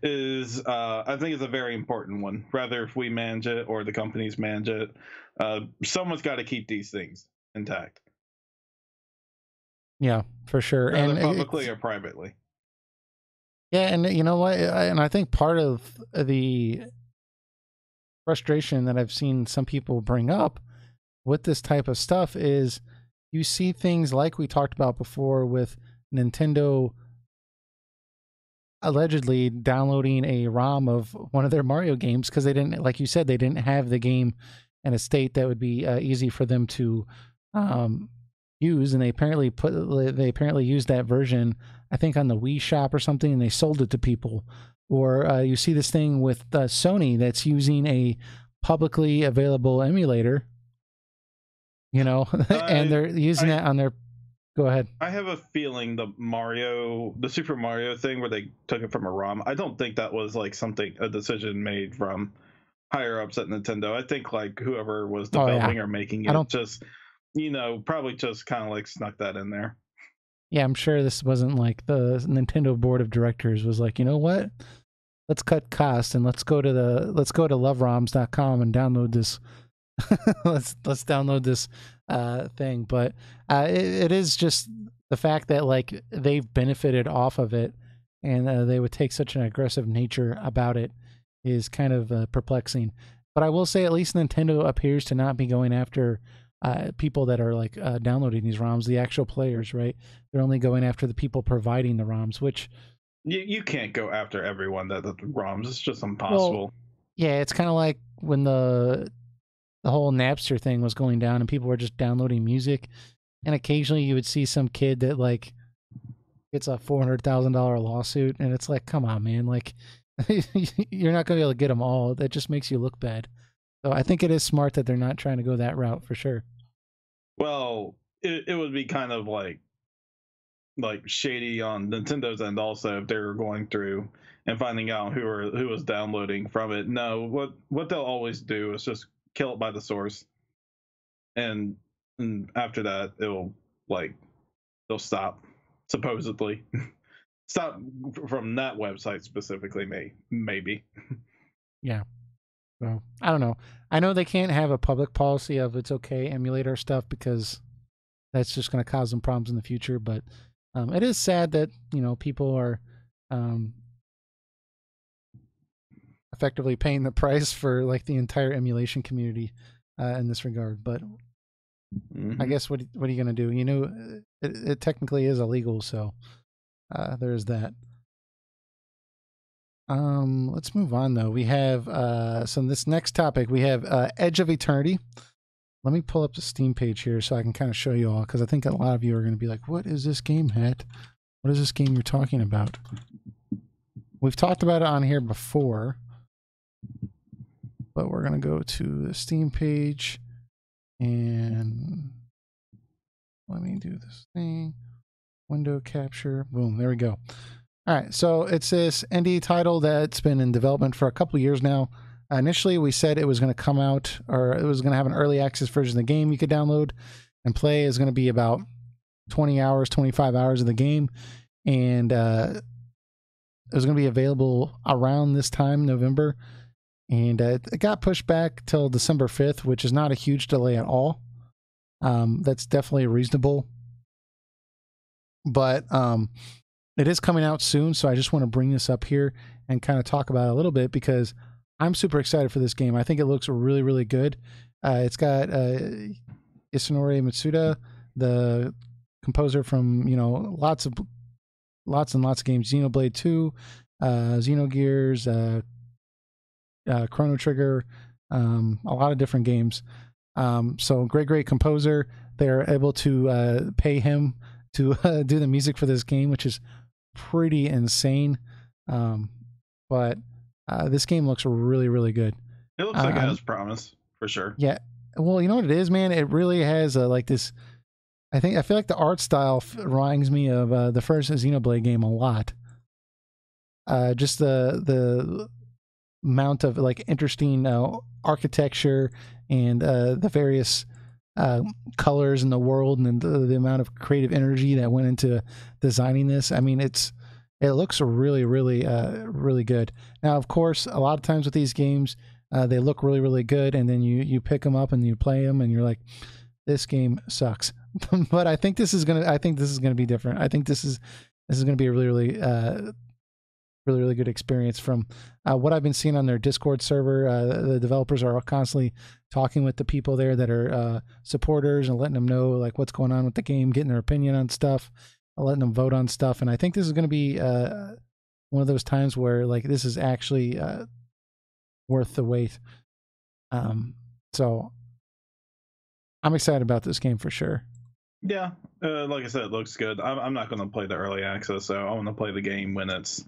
S2: is I think is a very important one. Rather if we manage it or the companies manage it, someone's got to keep these things intact,
S1: Yeah, for sure.
S2: rather
S1: And
S2: publicly or privately.
S1: yeah, and you know what? And I think part of the frustration that I've seen some people bring up with this type of stuff is you see things like we talked about before with Nintendo allegedly downloading a ROM of one of their Mario games because they didn't, like you said, they didn't have the game in a state that would be easy for them to um, use, and they apparently used that version, I think, on the Wii Shop or something, and they sold it to people. Or you see this thing with Sony that's using a publicly available emulator, you know, and they're using that on their. Go ahead.
S2: I have a feeling the Super Mario thing where they took it from a ROM. I don't think that was like a decision made from higher ups at Nintendo. I think like whoever was
S1: Oh yeah,
S2: developing or making
S1: I
S2: it
S1: don't.
S2: just, you know, probably just kind of like snuck that in there.
S1: Yeah, I'm sure this wasn't like the Nintendo board of directors was like, you know what? Let's cut costs and let's go to loveroms.com and download this. let's download this thing. But it is just the fact that like they've benefited off of it, and they would take such an aggressive nature about it is kind of perplexing. But I will say at least Nintendo appears to not be going after people that are like downloading these ROMs, the actual players, right? They're only going after the people providing the ROMs, which
S2: You can't go after everyone that ROMs. It's just
S1: well,
S2: impossible.
S1: yeah, it's kind of like when the whole Napster thing was going down and people were just downloading music, and occasionally you would see some kid that like gets a $400,000 lawsuit, and it's like, come on, man, like you're not gonna be able to get them all. That just makes you look bad. So I think it is smart that they're not trying to go that route for sure.
S2: Well, it would be kind of like shady on Nintendo's end also if they were going through and finding out who was downloading from it. No, what they'll always do is just kill it by the source, and after that it'll like they'll stop supposedly stop from that website specifically. Maybe.
S1: Yeah. So I don't know. I know they can't have a public policy of it's okay emulate our stuff because that's just going to cause them problems in the future. But it is sad that you know people are um, effectively paying the price for like the entire emulation community in this regard. But I guess what are you gonna do? You know, it technically is illegal, so there's that. Let's move on though. We have so this next topic we have Edge of Eternity. Let me pull up the Steam page here so I can kind of show you all, because I think a lot of you are going to be like, "What is this game, Het? What is this game you're talking about?" We've talked about it on here before, but we're going to go to the Steam page and let me do this thing. Window capture. Boom. There we go. All right. So it's this indie title that's been in development for a couple years now. Initially, we said it was going to come out, or it was going to have an early access version of the game you could download and play. It's going to be about 20 hours, 25 hours of the game. And it was going to be available around this time, November. And it got pushed back till December 5th, which is not a huge delay at all. That's definitely reasonable. But it is coming out soon, so I just want to bring this up here and kind of talk about it a little bit, because I'm super excited for this game. I think it looks really, really good. It's got Isunori Mitsuda, the composer from, you know, lots and lots of games. Xenoblade 2, Xenogears, Chrono Trigger, a lot of different games. So great composer. They're able to pay him to do the music for this game, which is pretty insane. But this game looks really, really good.
S2: It looks like it has promise, for sure.
S1: Yeah. Well, you know what it is, man? It really has like this. I feel like the art style reminds me of the first Xenoblade game a lot. Just the amount of like interesting architecture and the various colors in the world, and the amount of creative energy that went into designing this. I mean, it looks really, really, really good. Now, of course, a lot of times with these games, they look really, really good, and then you pick them up and you play them, and you're like, this game sucks. But I think this is gonna be different. I think this is gonna be a really, really, really, really good experience. From what I've been seeing on their Discord server, the developers are constantly talking with the people there that are supporters and letting them know like what's going on with the game, getting their opinion on stuff, letting them vote on stuff. And I think this is going to be one of those times where like this is actually worth the wait. So I'm excited about this game for sure.
S2: Yeah, like I said, it looks good. I'm not going to play the early access, so I want to play the game when it's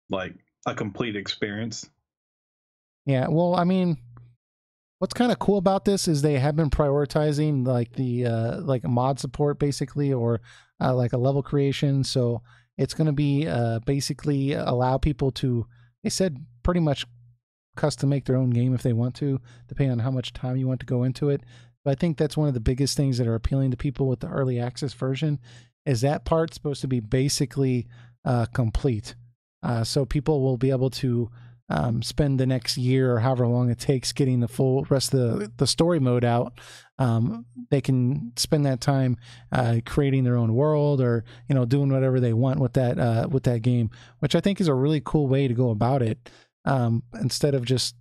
S2: like a complete experience.
S1: Yeah, well, I mean, what's kind of cool about this is they have been prioritizing like the like mod support basically, or like a level creation. So it's going to be basically allow people to, they said, pretty much custom make their own game if they want to, depending on how much time you want to go into it. But I think that's one of the biggest things that are appealing to people with the early access version, is that part's supposed to be basically complete. So people will be able to spend the next year or however long it takes getting the full rest of the story mode out. They can spend that time creating their own world, or doing whatever they want with that game, which I think is a really cool way to go about it. Instead of just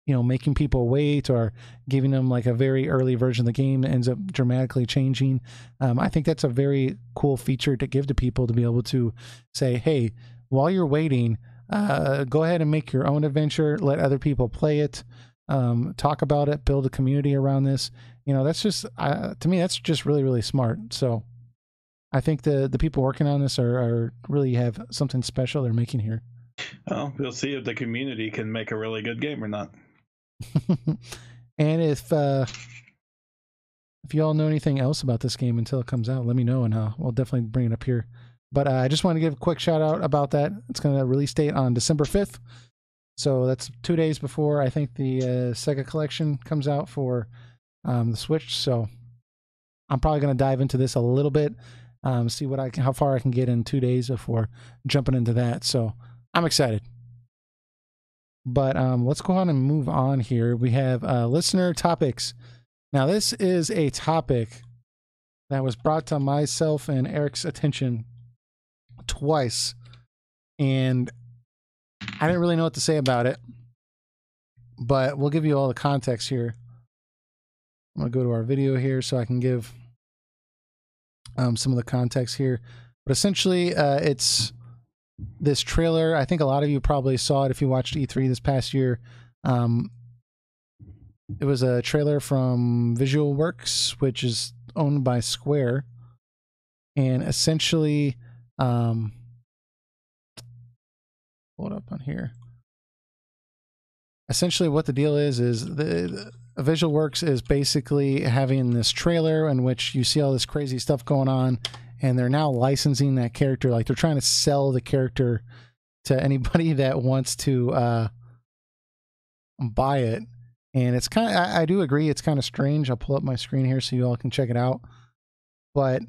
S1: making people wait or giving them like a very early version of the game that ends up dramatically changing. I think that's a very cool feature to give to people, to be able to say, hey, while you're waiting, go ahead and make your own adventure, let other people play it, talk about it, build a community around this. That's just, to me, that's just really, really smart. So I think the people working on this are really have something special they're making here.
S2: Well, we'll see if the community can make a really good game or not.
S1: And if you all know anything else about this game until it comes out, let me know, and we'll definitely bring it up here. But I just want to give a quick shout out about that. It's going to release date on December 5th. So that's 2 days before I think the Sega Collection comes out for the Switch. So I'm probably going to dive into this a little bit, see how far I can get in 2 days before jumping into that. So I'm excited. But let's go on and move on here. We have listener topics. Now, this is a topic that was brought to myself and Eric's attention twice. And I didn't really know what to say about it, but we'll give you all the context here. I'm going to go to our video here so I can give some of the context here. But essentially, it's this trailer. I think a lot of you probably saw it if you watched E3 this past year. It was a trailer from Visual Works, which is owned by Square. And essentially, hold up on here. Essentially, what the deal is the Visual Works is basically having this trailer in which you see all this crazy stuff going on, and they're now licensing that character. Like, they're trying to sell the character to anybody that wants to buy it. And it's kind of, I do agree, it's kind of strange. I'll pull up my screen here so you all can check it out. But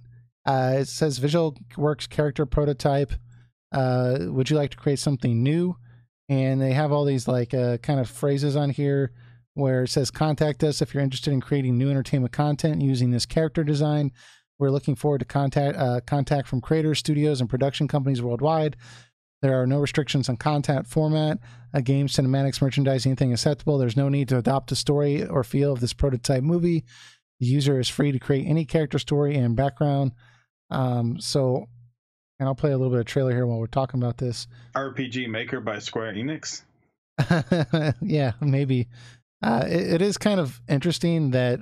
S1: it says Visual Works character prototype. Would you like to create something new? And they have all these like kind of phrases on here where it says, contact us if you're interested in creating new entertainment content using this character design. We're looking forward to contact from creators, studios, and production companies worldwide. There are no restrictions on content format, games, cinematics, merchandising, anything acceptable. There's no need to adopt the story or feel of this prototype movie. The user is free to create any character, story, and background. And I'll play a little bit of trailer here while we're talking about this.
S2: RPG Maker by Square-Enix?
S1: Yeah, maybe. It is kind of interesting that,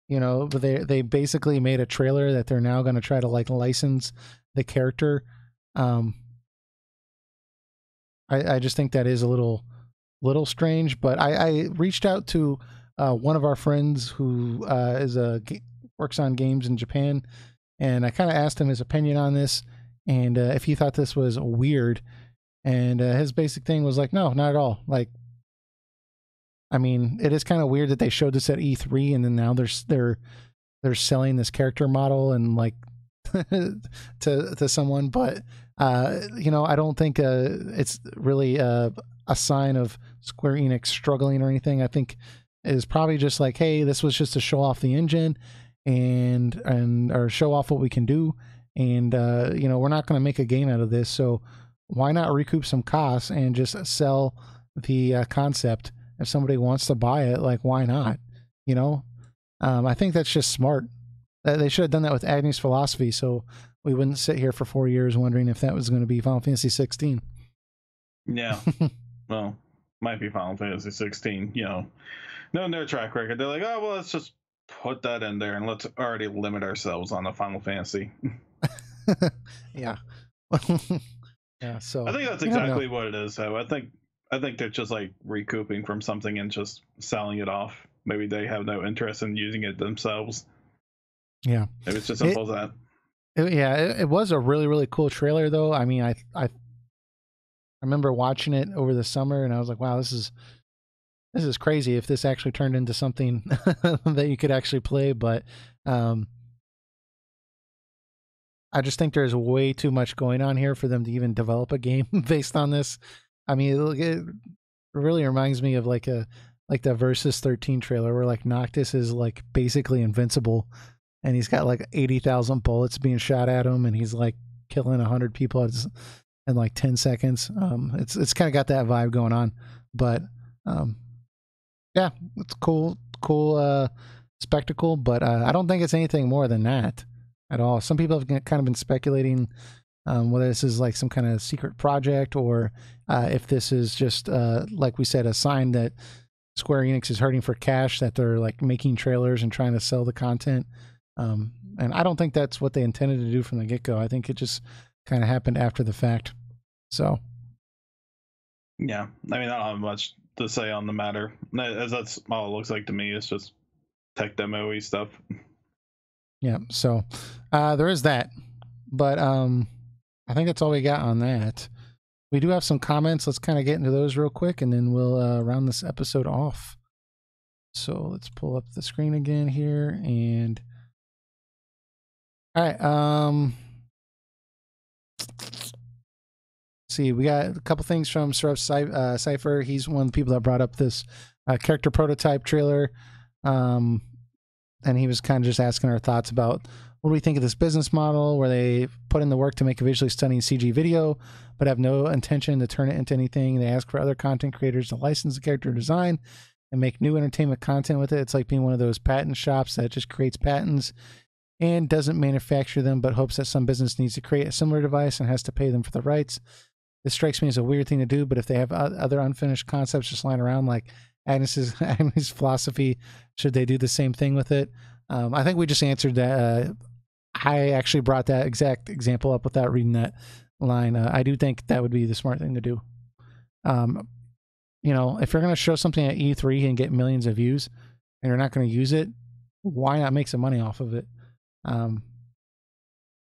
S1: you know, they basically made a trailer that they're now going to try to like license the character. I just think that is a little strange, but I reached out to one of our friends who works on games in Japan, and I kind of asked him his opinion on this and if he thought this was weird. And his basic thing was like, no, not at all. Like, I mean, it is kind of weird that they showed this at E3 and then now they're selling this character model and like to someone, but you know, I don't think it's really a sign of Square Enix struggling or anything. I think it's probably just like, hey, this was just to show off the engine and or show off what we can do, and you know, we're not going to make a game out of this, so why not recoup some costs and just sell the concept? If somebody wants to buy it, like, why not? You know, I think that's just smart. They should have done that with Agnes Philosophy, so we wouldn't sit here for 4 years wondering if that was going to be Final Fantasy XVI.
S2: Yeah. Well, might be Final Fantasy 16, you know. No, their track record. They're like, oh, well, let's just put that in there and let's already limit ourselves on the Final Fantasy.
S1: Yeah. Yeah, so
S2: I think that's exactly what it is, though. I think they're just like recouping from something and just selling it off. Maybe they have no interest in using it themselves.
S1: Yeah.
S2: Maybe it's just simple as that.
S1: It was a really, really cool trailer, though. I mean, I remember watching it over the summer, and I was like, wow, this is crazy if this actually turned into something that you could actually play. But I just think there's way too much going on here for them to even develop a game based on this. I mean, it really reminds me of like the Versus 13 trailer where like Noctis is like basically invincible, and he's got like 80,000 bullets being shot at him, and he's like killing 100 people in like 10 seconds. It's kind of got that vibe going on, but yeah, it's cool spectacle, but I don't think it's anything more than that at all. Some people have kind of been speculating whether this is like some kind of secret project or if this is just like we said, a sign that Square Enix is hurting for cash, that they're like making trailers and trying to sell the content. And I don't think that's what they intended to do from the get-go. I think it just kind of happened after the fact. So
S2: yeah, I mean, I don't have much to say on the matter, as that's all it looks like to me. It's just tech demo-y stuff.
S1: Yeah, so there is that, but I think that's all we got on that. We do have some comments. Let's kind of get into those real quick, and then we'll round this episode off. So let's pull up the screen again here, and all right. See, we got a couple things from Surf Cypher. He's one of the people that brought up this character prototype trailer, and he was kind of just asking our thoughts about What do we think of this business model where they put in the work to make a visually stunning CG video, but have no intention to turn it into anything? They ask for other content creators to license the character design and make new entertainment content with it. It's like being one of those patent shops that just creates patents and doesn't manufacture them, but hopes that some business needs to create a similar device and has to pay them for the rights. This strikes me as a weird thing to do, but if they have other unfinished concepts just lying around, like Agnes's philosophy, should they do the same thing with it? I think we just answered that. I actually brought that exact example up without reading that line. I do think that would be the smart thing to do. You know, if you're going to show something at E3 and get millions of views and you're not going to use it, why not make some money off of it?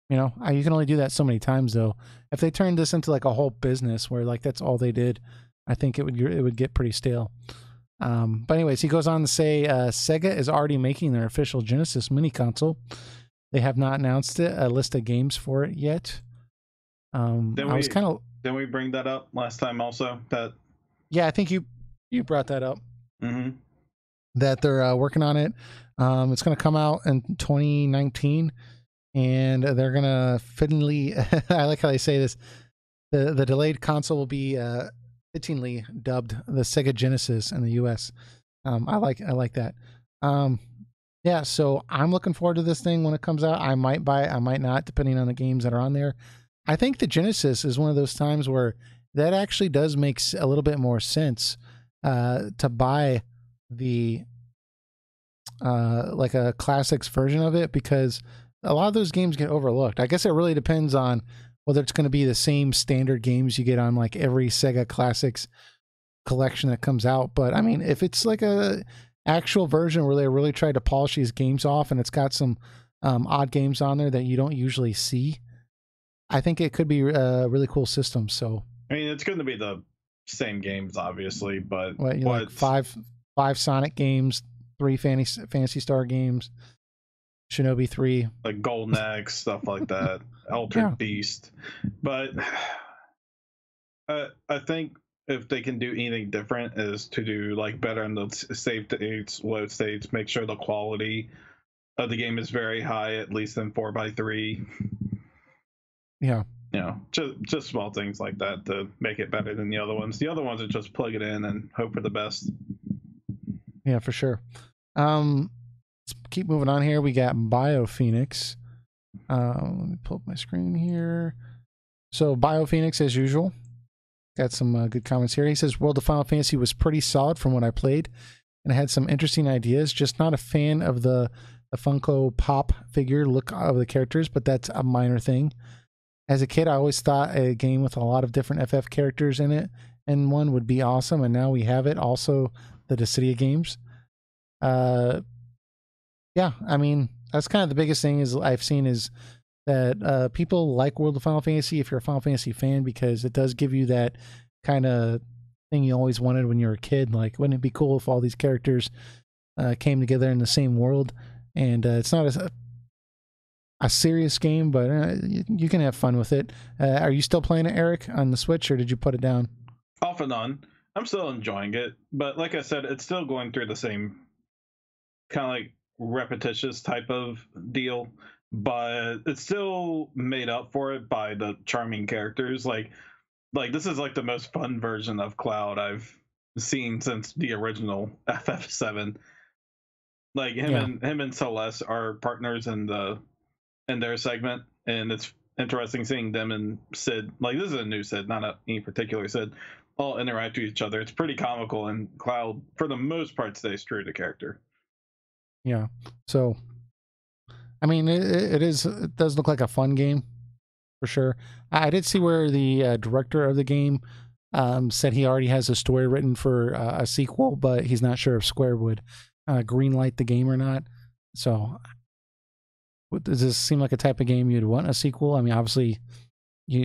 S1: You know, you can only do that so many times, though. If they turned this into like a whole business where like that's all they did, I think it would get pretty stale. But anyways, he goes on to say Sega is already making their official Genesis mini console. They have not announced a list of games for it yet.
S2: Didn't we bring that up last time also?
S1: Yeah, I think you brought that up.
S2: Mm-hmm.
S1: That they're working on it. It's going to come out in 2019, and they're going to fittingly. I like how they say this. The delayed console will be fittingly dubbed the Sega Genesis in the U.S. I like that. Yeah, so I'm looking forward to this thing when it comes out. I might buy it, I might not, depending on the games that are on there. I think the Genesis is one of those times where that actually does make a little bit more sense to buy the like a classics version of it, because a lot of those games get overlooked. I guess it really depends on whether it's going to be the same standard games you get on like every Sega Classics collection that comes out. But I mean, if it's like a actual version where they really tried to polish these games off and it's got some odd games on there that you don't usually see, I think it could be a really cool system. So
S2: I mean, it's going to be the same games, obviously, but
S1: like five Sonic games, 3 Phantasy Star games, Shinobi 3,
S2: like Golden Axe, stuff like that, Altered Beast. But I think if they can do anything different is to do like better in the save states, load states, make sure the quality of the game is very high, at least in 4x3.
S1: Yeah.
S2: You know, just small things like that to make it better than the other ones. The other ones are just plug it in and hope for the best.
S1: Yeah, for sure. Let's keep moving on here. We got BioPhoenix. Let me pull up my screen here. So BioPhoenix, as usual, got some good comments here. He says, World of Final Fantasy was pretty solid from what I played, and had some interesting ideas. Just not a fan of the Funko Pop figure look of the characters, but that's a minor thing. As a kid, I always thought a game with a lot of different FF characters in it and one would be awesome, and now we have it. Also, the Dissidia games. Yeah, I mean, that's kind of the biggest thing is I've seen is that people like World of Final Fantasy if you're a Final Fantasy fan, because it does give you that kind of thing you always wanted when you were a kid. Like, wouldn't it be cool if all these characters came together in the same world? And it's not a serious game, but you can have fun with it. Are you still playing it, Eric, on the Switch, or did you put it down?
S2: Off and on. I'm still enjoying it, but like I said, it's still going through the same kind of like repetitious type of deal, but it's still made up for it by the charming characters. Like this is like the most fun version of Cloud I've seen since the original FF7. Like him and Celeste are partners in their segment, and it's interesting seeing them and Sid. Like, this is a new Sid, not any particular Sid, all interact with each other. It's pretty comical, and Cloud, for the most part, stays true to character.
S1: Yeah. So, I mean, it does look like a fun game for sure. I did see where the director of the game said he already has a story written for a sequel, but he's not sure if Square would greenlight the game or not. So, does this seem like a type of game you'd want a sequel? I mean, obviously,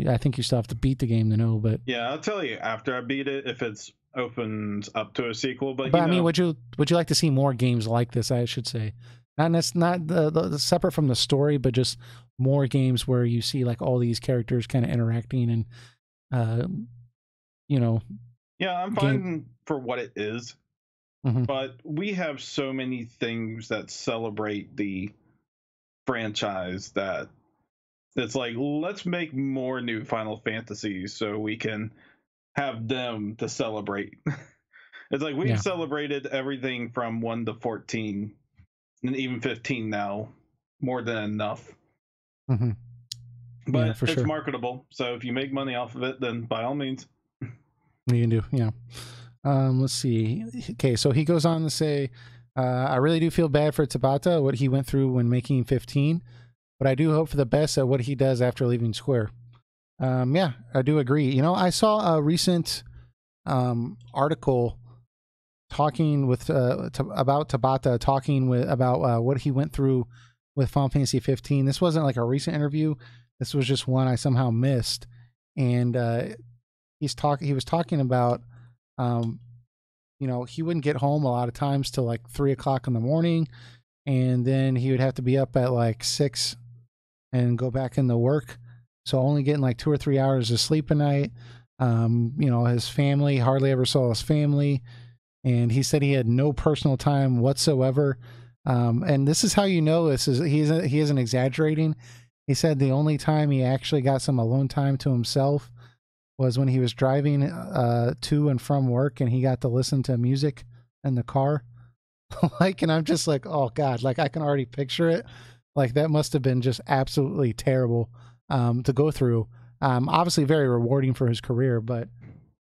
S1: I think you still have to beat the game to know, but
S2: yeah, I'll tell you after I beat it if it's opens up to a sequel. But
S1: I mean, would you like to see more games like this? I should say, not the separate from the story, but just more games where you see like all these characters kind of interacting and, you know.
S2: Yeah, I'm fine for what it is, but we have so many things that celebrate the franchise that it's like, let's make more new Final Fantasies so we can have them to celebrate. It's like we've
S1: Yeah.
S2: celebrated everything from 1 to 14 and even 15 now, more than enough.
S1: Hmm. Yeah,
S2: But
S1: for
S2: it's
S1: sure.
S2: marketable, so if you make money off of it, then by all means.
S1: You can do. Yeah. Let's see. Okay, so he goes on to say, I really do feel bad for Tabata, what he went through when making 15, but I do hope for the best at what he does after leaving Square. Yeah, I do agree. You know, I saw a recent article talking with about Tabata, talking with about what he went through with Final Fantasy 15. This wasn't like a recent interview. This was just one I somehow missed, and he was talking about um, you know, he wouldn't get home a lot of times till like 3 o'clock in the morning, and then he would have to be up at like 6 and go back into work. So only getting like 2 or 3 hours of sleep a night. You know, his family hardly ever saw his family, and he said he had no personal time whatsoever. And this is how you know this is he isn't exaggerating. He said the only time he actually got some alone time to himself was when he was driving to and from work, and he got to listen to music in the car. Like, and I'm just like, oh god, like I can already picture it. Like that must have been just absolutely terrible to go through. Obviously very rewarding for his career, but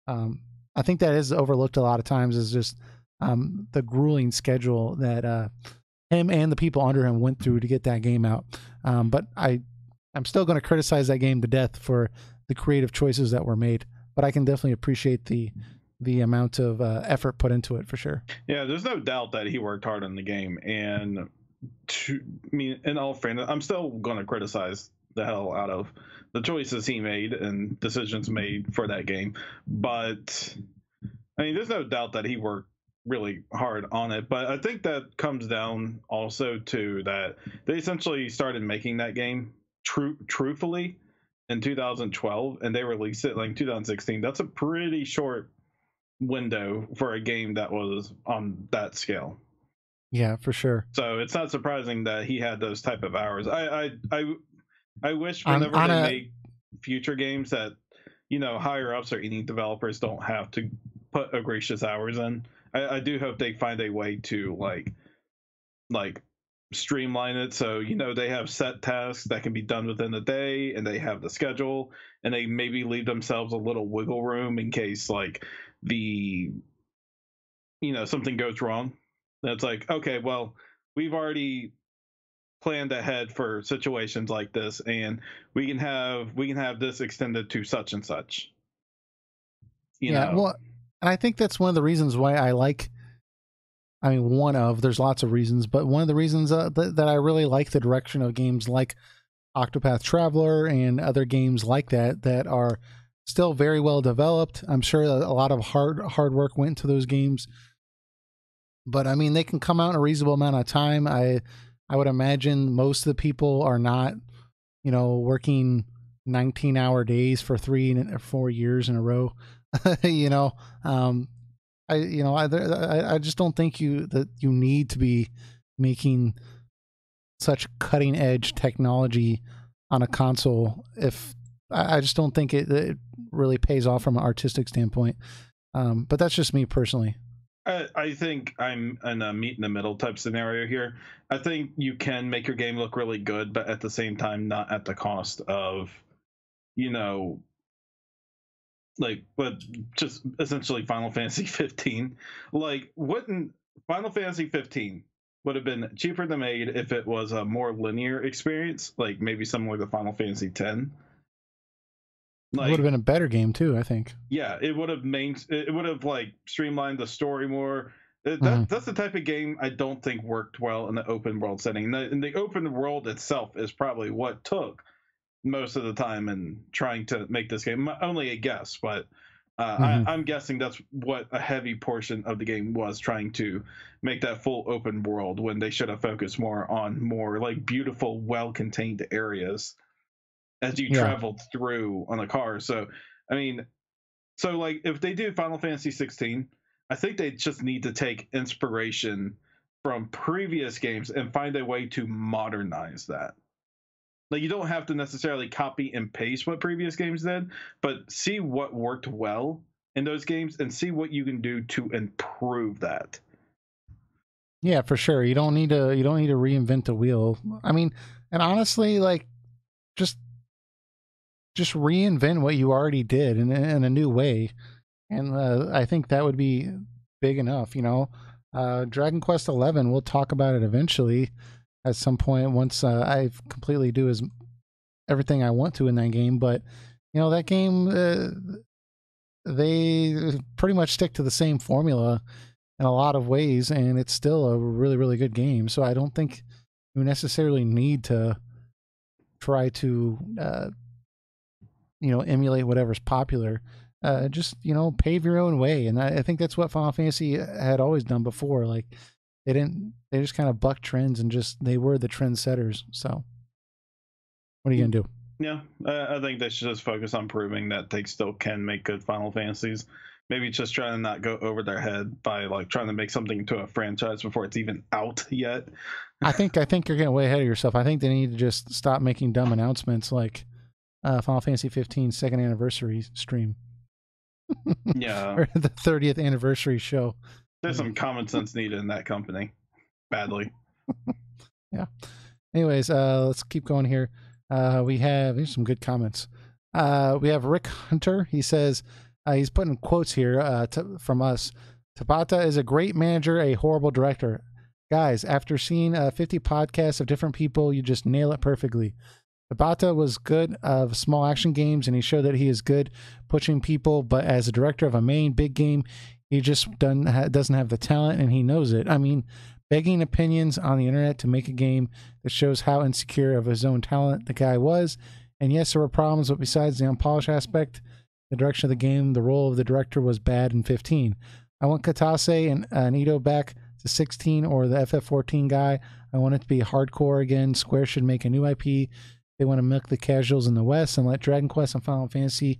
S1: I think that is overlooked a lot of times, is just the grueling schedule that him and the people under him went through to get that game out. But I'm still going to criticize that game to death for the creative choices that were made, but I can definitely appreciate the amount of effort put into it for sure.
S2: Yeah, there's no doubt that he worked hard on the game, and I mean, in all fairness, I'm still going to criticize the hell out of the choices he made and decisions made for that game. But I mean, there's no doubt that he worked really hard on it. But I think that comes down also to that they essentially started making that game truthfully in 2012, and they released it like 2016. That's a pretty short window for a game that was on that scale.
S1: Yeah, for sure.
S2: So it's not surprising that he had those type of hours. I wish
S1: On
S2: whenever
S1: on
S2: they
S1: a
S2: make future games that, you know, higher ups or any developers don't have to put egregious hours in. I do hope they find a way to like streamline it, so you know they have set tasks that can be done within the day, and they have the schedule, and they maybe leave themselves a little wiggle room in case like the something goes wrong. That's like, okay, well, we've already planned ahead for situations like this, and we can have this extended to such and such. You
S1: Yeah,
S2: know,
S1: well, and I think that's one of the reasons why I like. I mean, there's lots of reasons, but one of the reasons that I really like the direction of games like Octopath Traveler and other games like that are still very well developed. I'm sure a lot of hard work went into those games, but I mean, they can come out in a reasonable amount of time. I would imagine most of the people are not, you know, working 19-hour days for 3 or 4 years in a row. You know, I just don't think that you need to be making such cutting edge technology on a console. If I just don't think it really pays off from an artistic standpoint. But that's just me personally.
S2: I think I'm in a meet in the middle type scenario here. I think you can make your game look really good, but at the same time, not at the cost of, you know, but just essentially Final Fantasy 15. Like, wouldn't Final Fantasy 15 would have been cheaper to make if it was a more linear experience, like maybe similar to Final Fantasy 10.
S1: It would have
S2: Like,
S1: been a better game too, I think.
S2: yeah, it would have like streamlined the story more.
S1: Hmm.
S2: That's the type of game I don't think worked well in the open world setting. And the open world itself is probably what took most of the time in trying to make this game. Only a guess, but
S1: Hmm.
S2: I'm guessing that's what a heavy portion of the game was, trying to make that full open world when they should have focused more on more like beautiful, well-contained areas as you
S1: Yeah.
S2: traveled through on a car. So, I mean, so like if they do Final Fantasy 16, I think they just need to take inspiration from previous games and find a way to modernize that. Like, you don't have to necessarily copy and paste what previous games did, but see what worked well in those games and see what you can do to improve that.
S1: Yeah, for sure. You don't need to reinvent the wheel. I mean, and honestly, like just reinvent what you already did in a new way. And I think that would be big enough, you know. Dragon Quest XI, we'll talk about it eventually at some point once I completely do everything I want to in that game. But you know, that game they pretty much stick to the same formula in a lot of ways, and it's still a really, really good game. So I don't think you necessarily need to try to, emulate whatever's popular. Just, pave your own way. And I think that's what Final Fantasy had always done before. Like, they just kind of bucked trends and they were the trendsetters. So what are you going to do?
S2: Yeah, I think they should just focus on proving that they still can make good Final Fantasies. Maybe just try to not go over their head by like trying to make something into a franchise before it's even out yet.
S1: I think you're getting way ahead of yourself. I think they need to just stop making dumb announcements like Final Fantasy XV second anniversary stream.
S2: Yeah.
S1: Or the 30th anniversary show.
S2: There's some common sense needed in that company. Badly.
S1: Yeah. Anyways, let's keep going here. Here's some good comments. We have Rick Hunter. He says, he's putting quotes here from us. Tabata is a great manager, a horrible director. Guys, after seeing 50 podcasts of different people, you just nail it perfectly. Tabata was good of small action games, and he showed that he is good pushing people, but as a director of a main big game, he just doesn't have the talent, and he knows it. I mean, begging opinions on the internet to make a game that shows how insecure of his own talent the guy was. And yes, there were problems, but besides the unpolished aspect, the direction of the game, the role of the director was bad in 15. I want Katase and Ito back to 16 or the FF14 guy. I want it to be hardcore again. Square should make a new IP. They want to milk the casuals in the West and let Dragon Quest and Final Fantasy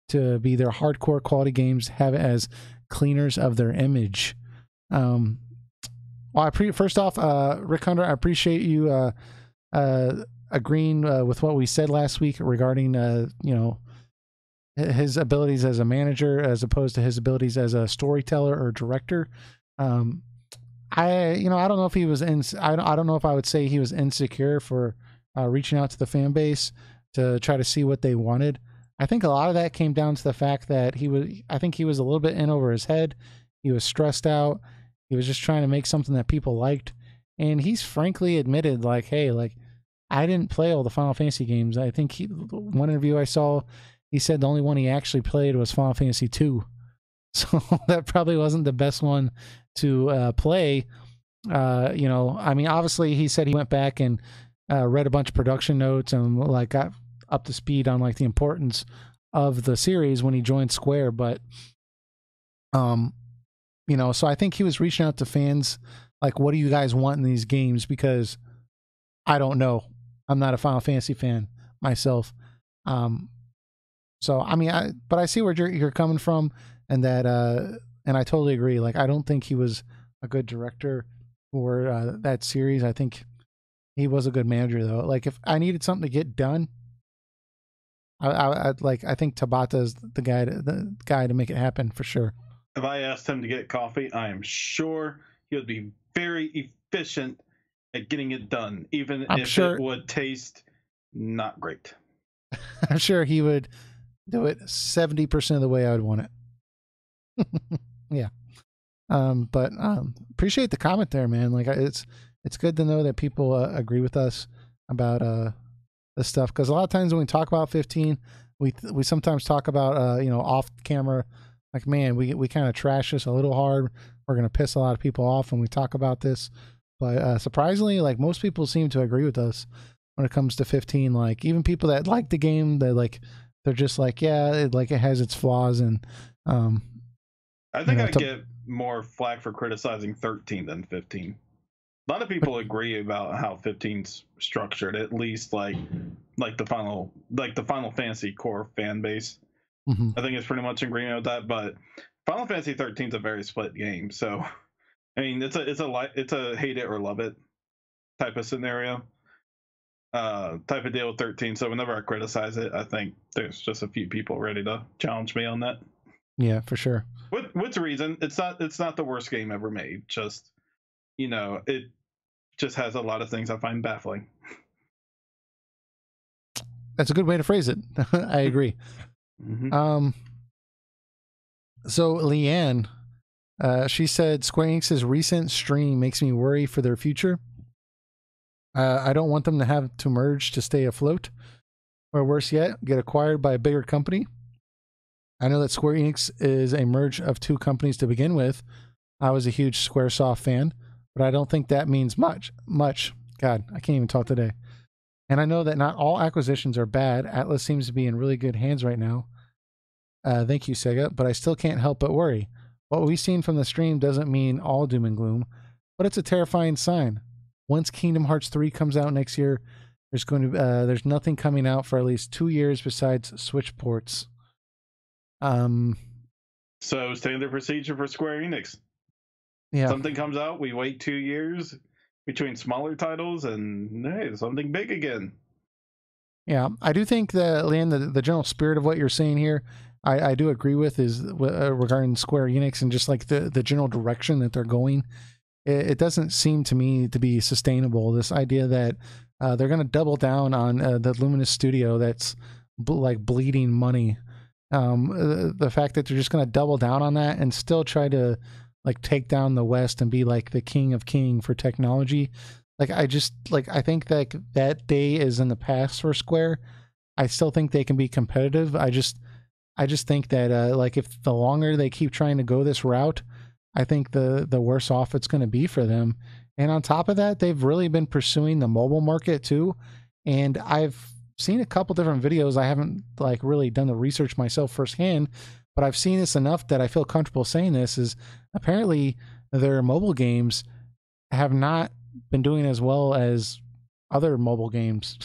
S1: to be their hardcore quality games, have it as cleaners of their image. Well, first off, Rick Hunter, I appreciate you agreeing with what we said last week regarding, his abilities as a manager as opposed to his abilities as a storyteller or director. I don't know if he was I don't know if I would say he was insecure for reaching out to the fan base to try to see what they wanted. I think a lot of that came down to the fact that he was a little bit in over his head. He was stressed out. He was just trying to make something that people liked. And he's frankly admitted, like, hey, like, I didn't play all the Final Fantasy games. I think one interview I saw, he said the only one he actually played was Final Fantasy II. So that probably wasn't the best one to play. I mean, obviously he said he went back and read a bunch of production notes and like got up to speed on like the importance of the series when he joined Square. But, so I think he was reaching out to fans like, what do you guys want in these games? Because I don't know. I'm not a Final Fantasy fan myself. So, I mean, but I see where you're coming from, and that, and I totally agree. Like, I don't think he was a good director for that series. I think he was a good manager, though. Like, if I needed something to get done, I think Tabata is the guy to make it happen for sure.
S2: If I asked him to get coffee, I am sure he would be very efficient at getting it done, even if it would taste not great.
S1: I'm sure he would do it 70% of the way I would want it. Yeah. But appreciate the comment there, man. Like, it's good to know that people agree with us about this stuff, because a lot of times when we talk about 15, we sometimes talk about off camera, like, man, we kind of trash this a little hard. We're gonna piss a lot of people off when we talk about this, but surprisingly, like, most people seem to agree with us when it comes to 15. Like, even people that like the game, they're just like, yeah, it has its flaws. And
S2: I think I get more flack for criticizing 13 than 15. A lot of people agree about how 15's structured, at least like the Final Fantasy core fan base.
S1: Mm-hmm.
S2: I think it's pretty much in agreement with that, but Final Fantasy 13 is a very split game, so I mean, it's a hate it or love it type of scenario, type of deal with 13. So whenever I criticize it, I think there's just a few people ready to challenge me on that.
S1: Yeah, for sure.
S2: With reason, it's not the worst game ever made. Just, it just has a lot of things I find baffling.
S1: That's a good way to phrase it. I agree.
S2: Mm-hmm.
S1: So Leanne, she said Square Enix's recent stream makes me worry for their future. I don't want them to have to merge to stay afloat, or worse yet, get acquired by a bigger company. I know that Square Enix is a merge of two companies to begin with. I was a huge Squaresoft fan, but I don't think that means much. God, I can't even talk today. And I know that not all acquisitions are bad. Atlas seems to be in really good hands right now. Thank you, Sega, but I still can't help but worry. What we've seen from the stream doesn't mean all doom and gloom, but it's a terrifying sign. Once Kingdom Hearts 3 comes out next year, there's nothing coming out for at least 2 years besides Switch ports.
S2: So standard procedure for Square Enix.
S1: Yeah.
S2: Something comes out, we wait 2 years between smaller titles, and hey, something big again.
S1: Yeah, I do think that, Leanne, the general spirit of what you're saying here, I do agree with, is regarding Square Enix and just like the general direction that they're going. It doesn't seem to me to be sustainable. This idea that they're going to double down on the Luminous Studio that's like bleeding money. The fact that they're just going to double down on that and still try to like take down the West and be like the king of king for technology. Like I think that day is in the past for Square. I still think they can be competitive. I just think that like if the longer they keep trying to go this route, I think the worse off it's going to be for them. And on top of that, they've really been pursuing the mobile market too. And I've seen a couple different videos. I haven't like really done the research myself firsthand, but I've seen this enough that I feel comfortable saying this is apparently their mobile games have not been doing as well as other mobile games.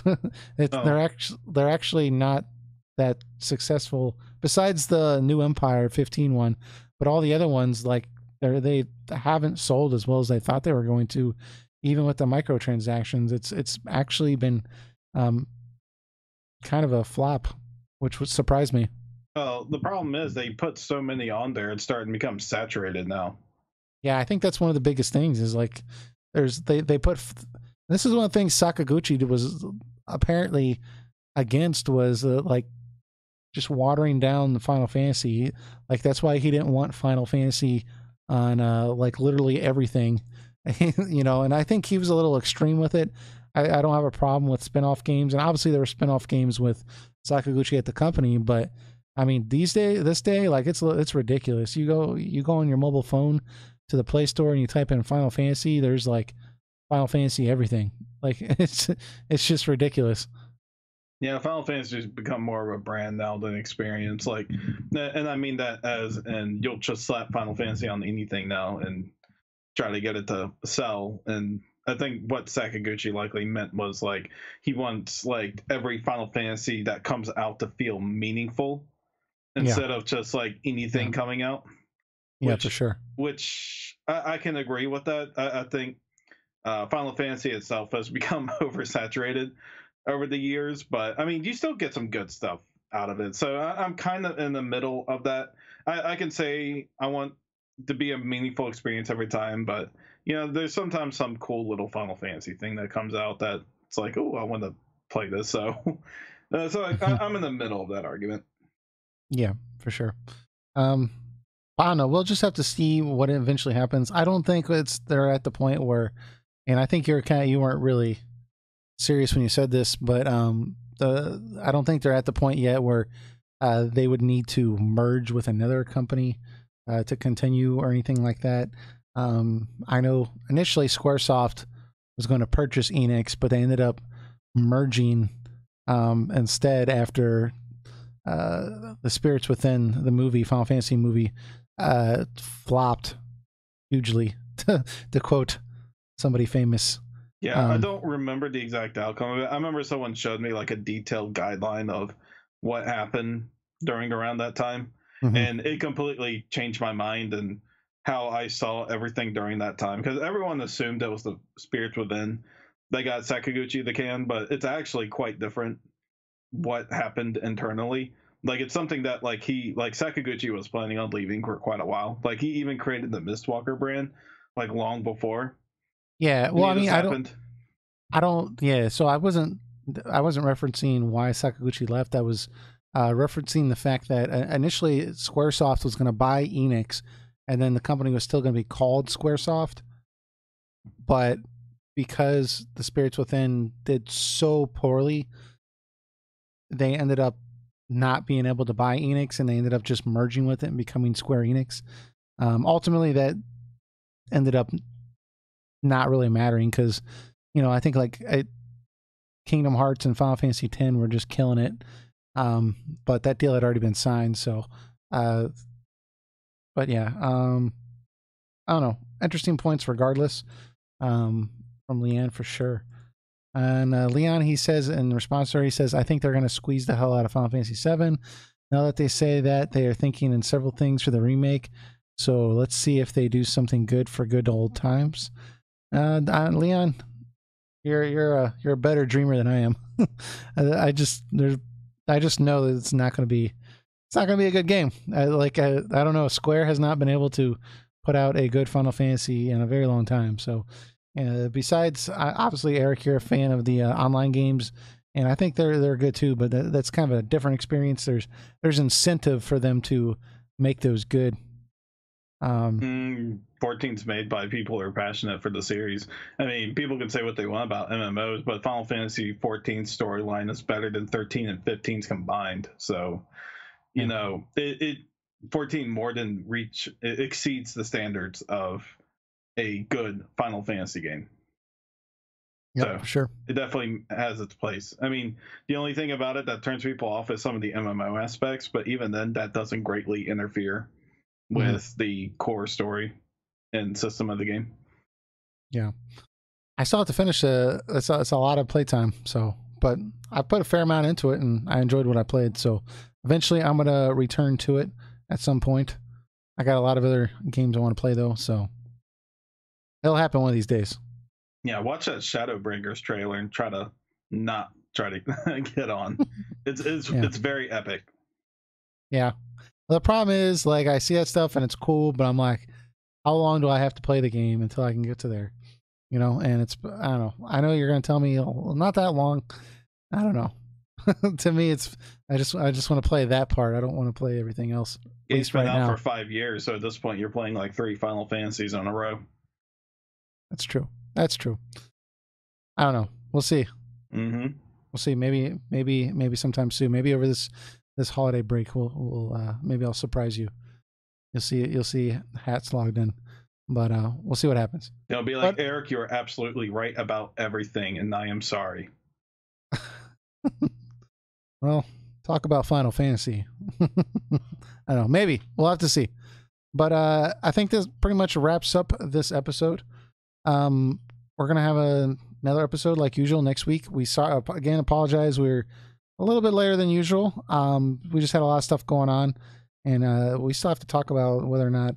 S1: They're actually not that successful besides the New Empire 15 one, but all the other ones like they haven't sold as well as they thought they were going to, even with the microtransactions. It's actually been kind of a flop, which would surprise me.
S2: Well, the problem is they put so many on there, it's starting to become saturated now.
S1: Yeah, I think that's one of the biggest things is like they put, this is one of the things Sakaguchi was apparently against, was like just watering down the Final Fantasy. Like that's why he didn't want Final Fantasy on like literally everything. And I think he was a little extreme with it. I don't have a problem with spin-off games, and obviously there were spin-off games with Sakaguchi at the company, but I mean this day, like it's ridiculous. You go on your mobile phone to the Play Store and you type in Final Fantasy, there's like Final Fantasy everything. Like it's just ridiculous.
S2: Yeah, Final Fantasy has become more of a brand now than experience. Like, and I mean that and you'll just slap Final Fantasy on anything now and try to get it to sell. And I think what Sakaguchi likely meant was like he wants like every Final Fantasy that comes out to feel meaningful instead of just like anything coming out.
S1: Yeah, for sure.
S2: Which I can agree with that. I think Final Fantasy itself has become oversaturated over the years, but I mean, you still get some good stuff out of it. So I'm kind of in the middle of that. I can say I want to be a meaningful experience every time, but there's sometimes some cool little Final Fantasy thing that comes out that it's like, oh, I want to play this. So, I'm in the middle of that argument.
S1: Yeah, for sure. I don't know. We'll just have to see what eventually happens. I don't think they're at the point where, and I think you weren't really serious when you said this, but I don't think they're at the point yet where they would need to merge with another company to continue or anything like that. I know initially Squaresoft was going to purchase Enix, but they ended up merging instead after the Spirits Within, the movie, Final Fantasy movie, flopped hugely, to quote somebody famous.
S2: Yeah, I don't remember the exact outcome of it. I remember someone showed me like a detailed guideline of what happened around that time, and it completely changed my mind and how I saw everything during that time, because everyone assumed it was the spirits within. They got Sakaguchi the can, but it's actually quite different what happened internally. Like it's something that like Sakaguchi was planning on leaving for quite a while. Like he even created the Mistwalker brand like long before
S1: Yeah, well,
S2: any
S1: I
S2: of this
S1: mean,
S2: happened.
S1: yeah. So I wasn't referencing why Sakaguchi left. I was referencing the fact that initially SquareSoft was going to buy Enix, and then the company was still going to be called SquareSoft, but because the Spirits Within did so poorly, they ended up not being able to buy Enix, and they ended up just merging with it and becoming Square Enix. Ultimately, that ended up not really mattering because, I think like Kingdom Hearts and Final Fantasy X were just killing it. But that deal had already been signed. So, but yeah, I don't know. Interesting points regardless, from Leanne for sure. And Leon, he says in response to her, he says, I think they're going to squeeze the hell out of Final Fantasy VII. Now that they say that, they are thinking in several things for the remake. So let's see if they do something good for good old times. Leon, you're a better dreamer than I am. I just know that it's not going to be a good game. I don't know. Square has not been able to put out a good Final Fantasy in a very long time. So, besides, obviously, Eric, you're a fan of the online games, and I think they're good too. But that's kind of a different experience. There's incentive for them to make those good.
S2: 14's made by people who are passionate for the series. I mean, people can say what they want about MMOs, but Final Fantasy 14's storyline is better than 13 and 15's combined. So, it 14 more than it exceeds the standards of a good Final Fantasy game.
S1: Yep,
S2: So
S1: for sure.
S2: It definitely has its place. I mean, the only thing about it that turns people off is some of the MMO aspects, but even then, that doesn't greatly interfere with the core story and system of the game.
S1: Yeah, I still have to finish. It's a lot of playtime. So, but I put a fair amount into it, and I enjoyed what I played. So, eventually, I'm gonna return to it at some point. I got a lot of other games I want to play though, so it'll happen one of these days.
S2: Yeah, watch that Shadowbringers trailer and try to get on. It's very epic.
S1: Yeah. The problem is, like, I see that stuff and it's cool, but I'm like, how long do I have to play the game until I can get to there? And I don't know. I know you're going to tell me, oh, not that long. I don't know. To me, I just want to play that part. I don't want to play everything else.
S2: It's been out for 5 years, so at this point, you're playing like 3 Final Fantasies in a row.
S1: That's true. I don't know. We'll see.
S2: Mm-hmm.
S1: We'll see. Maybe sometime soon. Maybe over this holiday break, we'll maybe I'll surprise you. You'll see hats logged in, but we'll see what happens.
S2: It'll be like, Eric, you're absolutely right about everything, and I am sorry.
S1: Well, talk about Final Fantasy. I don't know. Maybe we'll have to see. But I think this pretty much wraps up this episode. We're gonna have another episode like usual next week. We saw again. Apologize. We're a little bit later than usual. We just had a lot of stuff going on, and we still have to talk about whether or not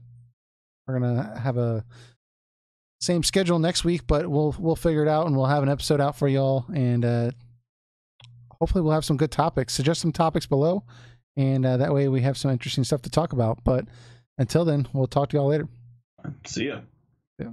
S1: we're gonna have a same schedule next week. But we'll figure it out, and we'll have an episode out for y'all. And hopefully, we'll have some good topics. Suggest some topics below, and that way we have some interesting stuff to talk about. But until then, we'll talk to y'all later.
S2: See ya.
S1: Yeah.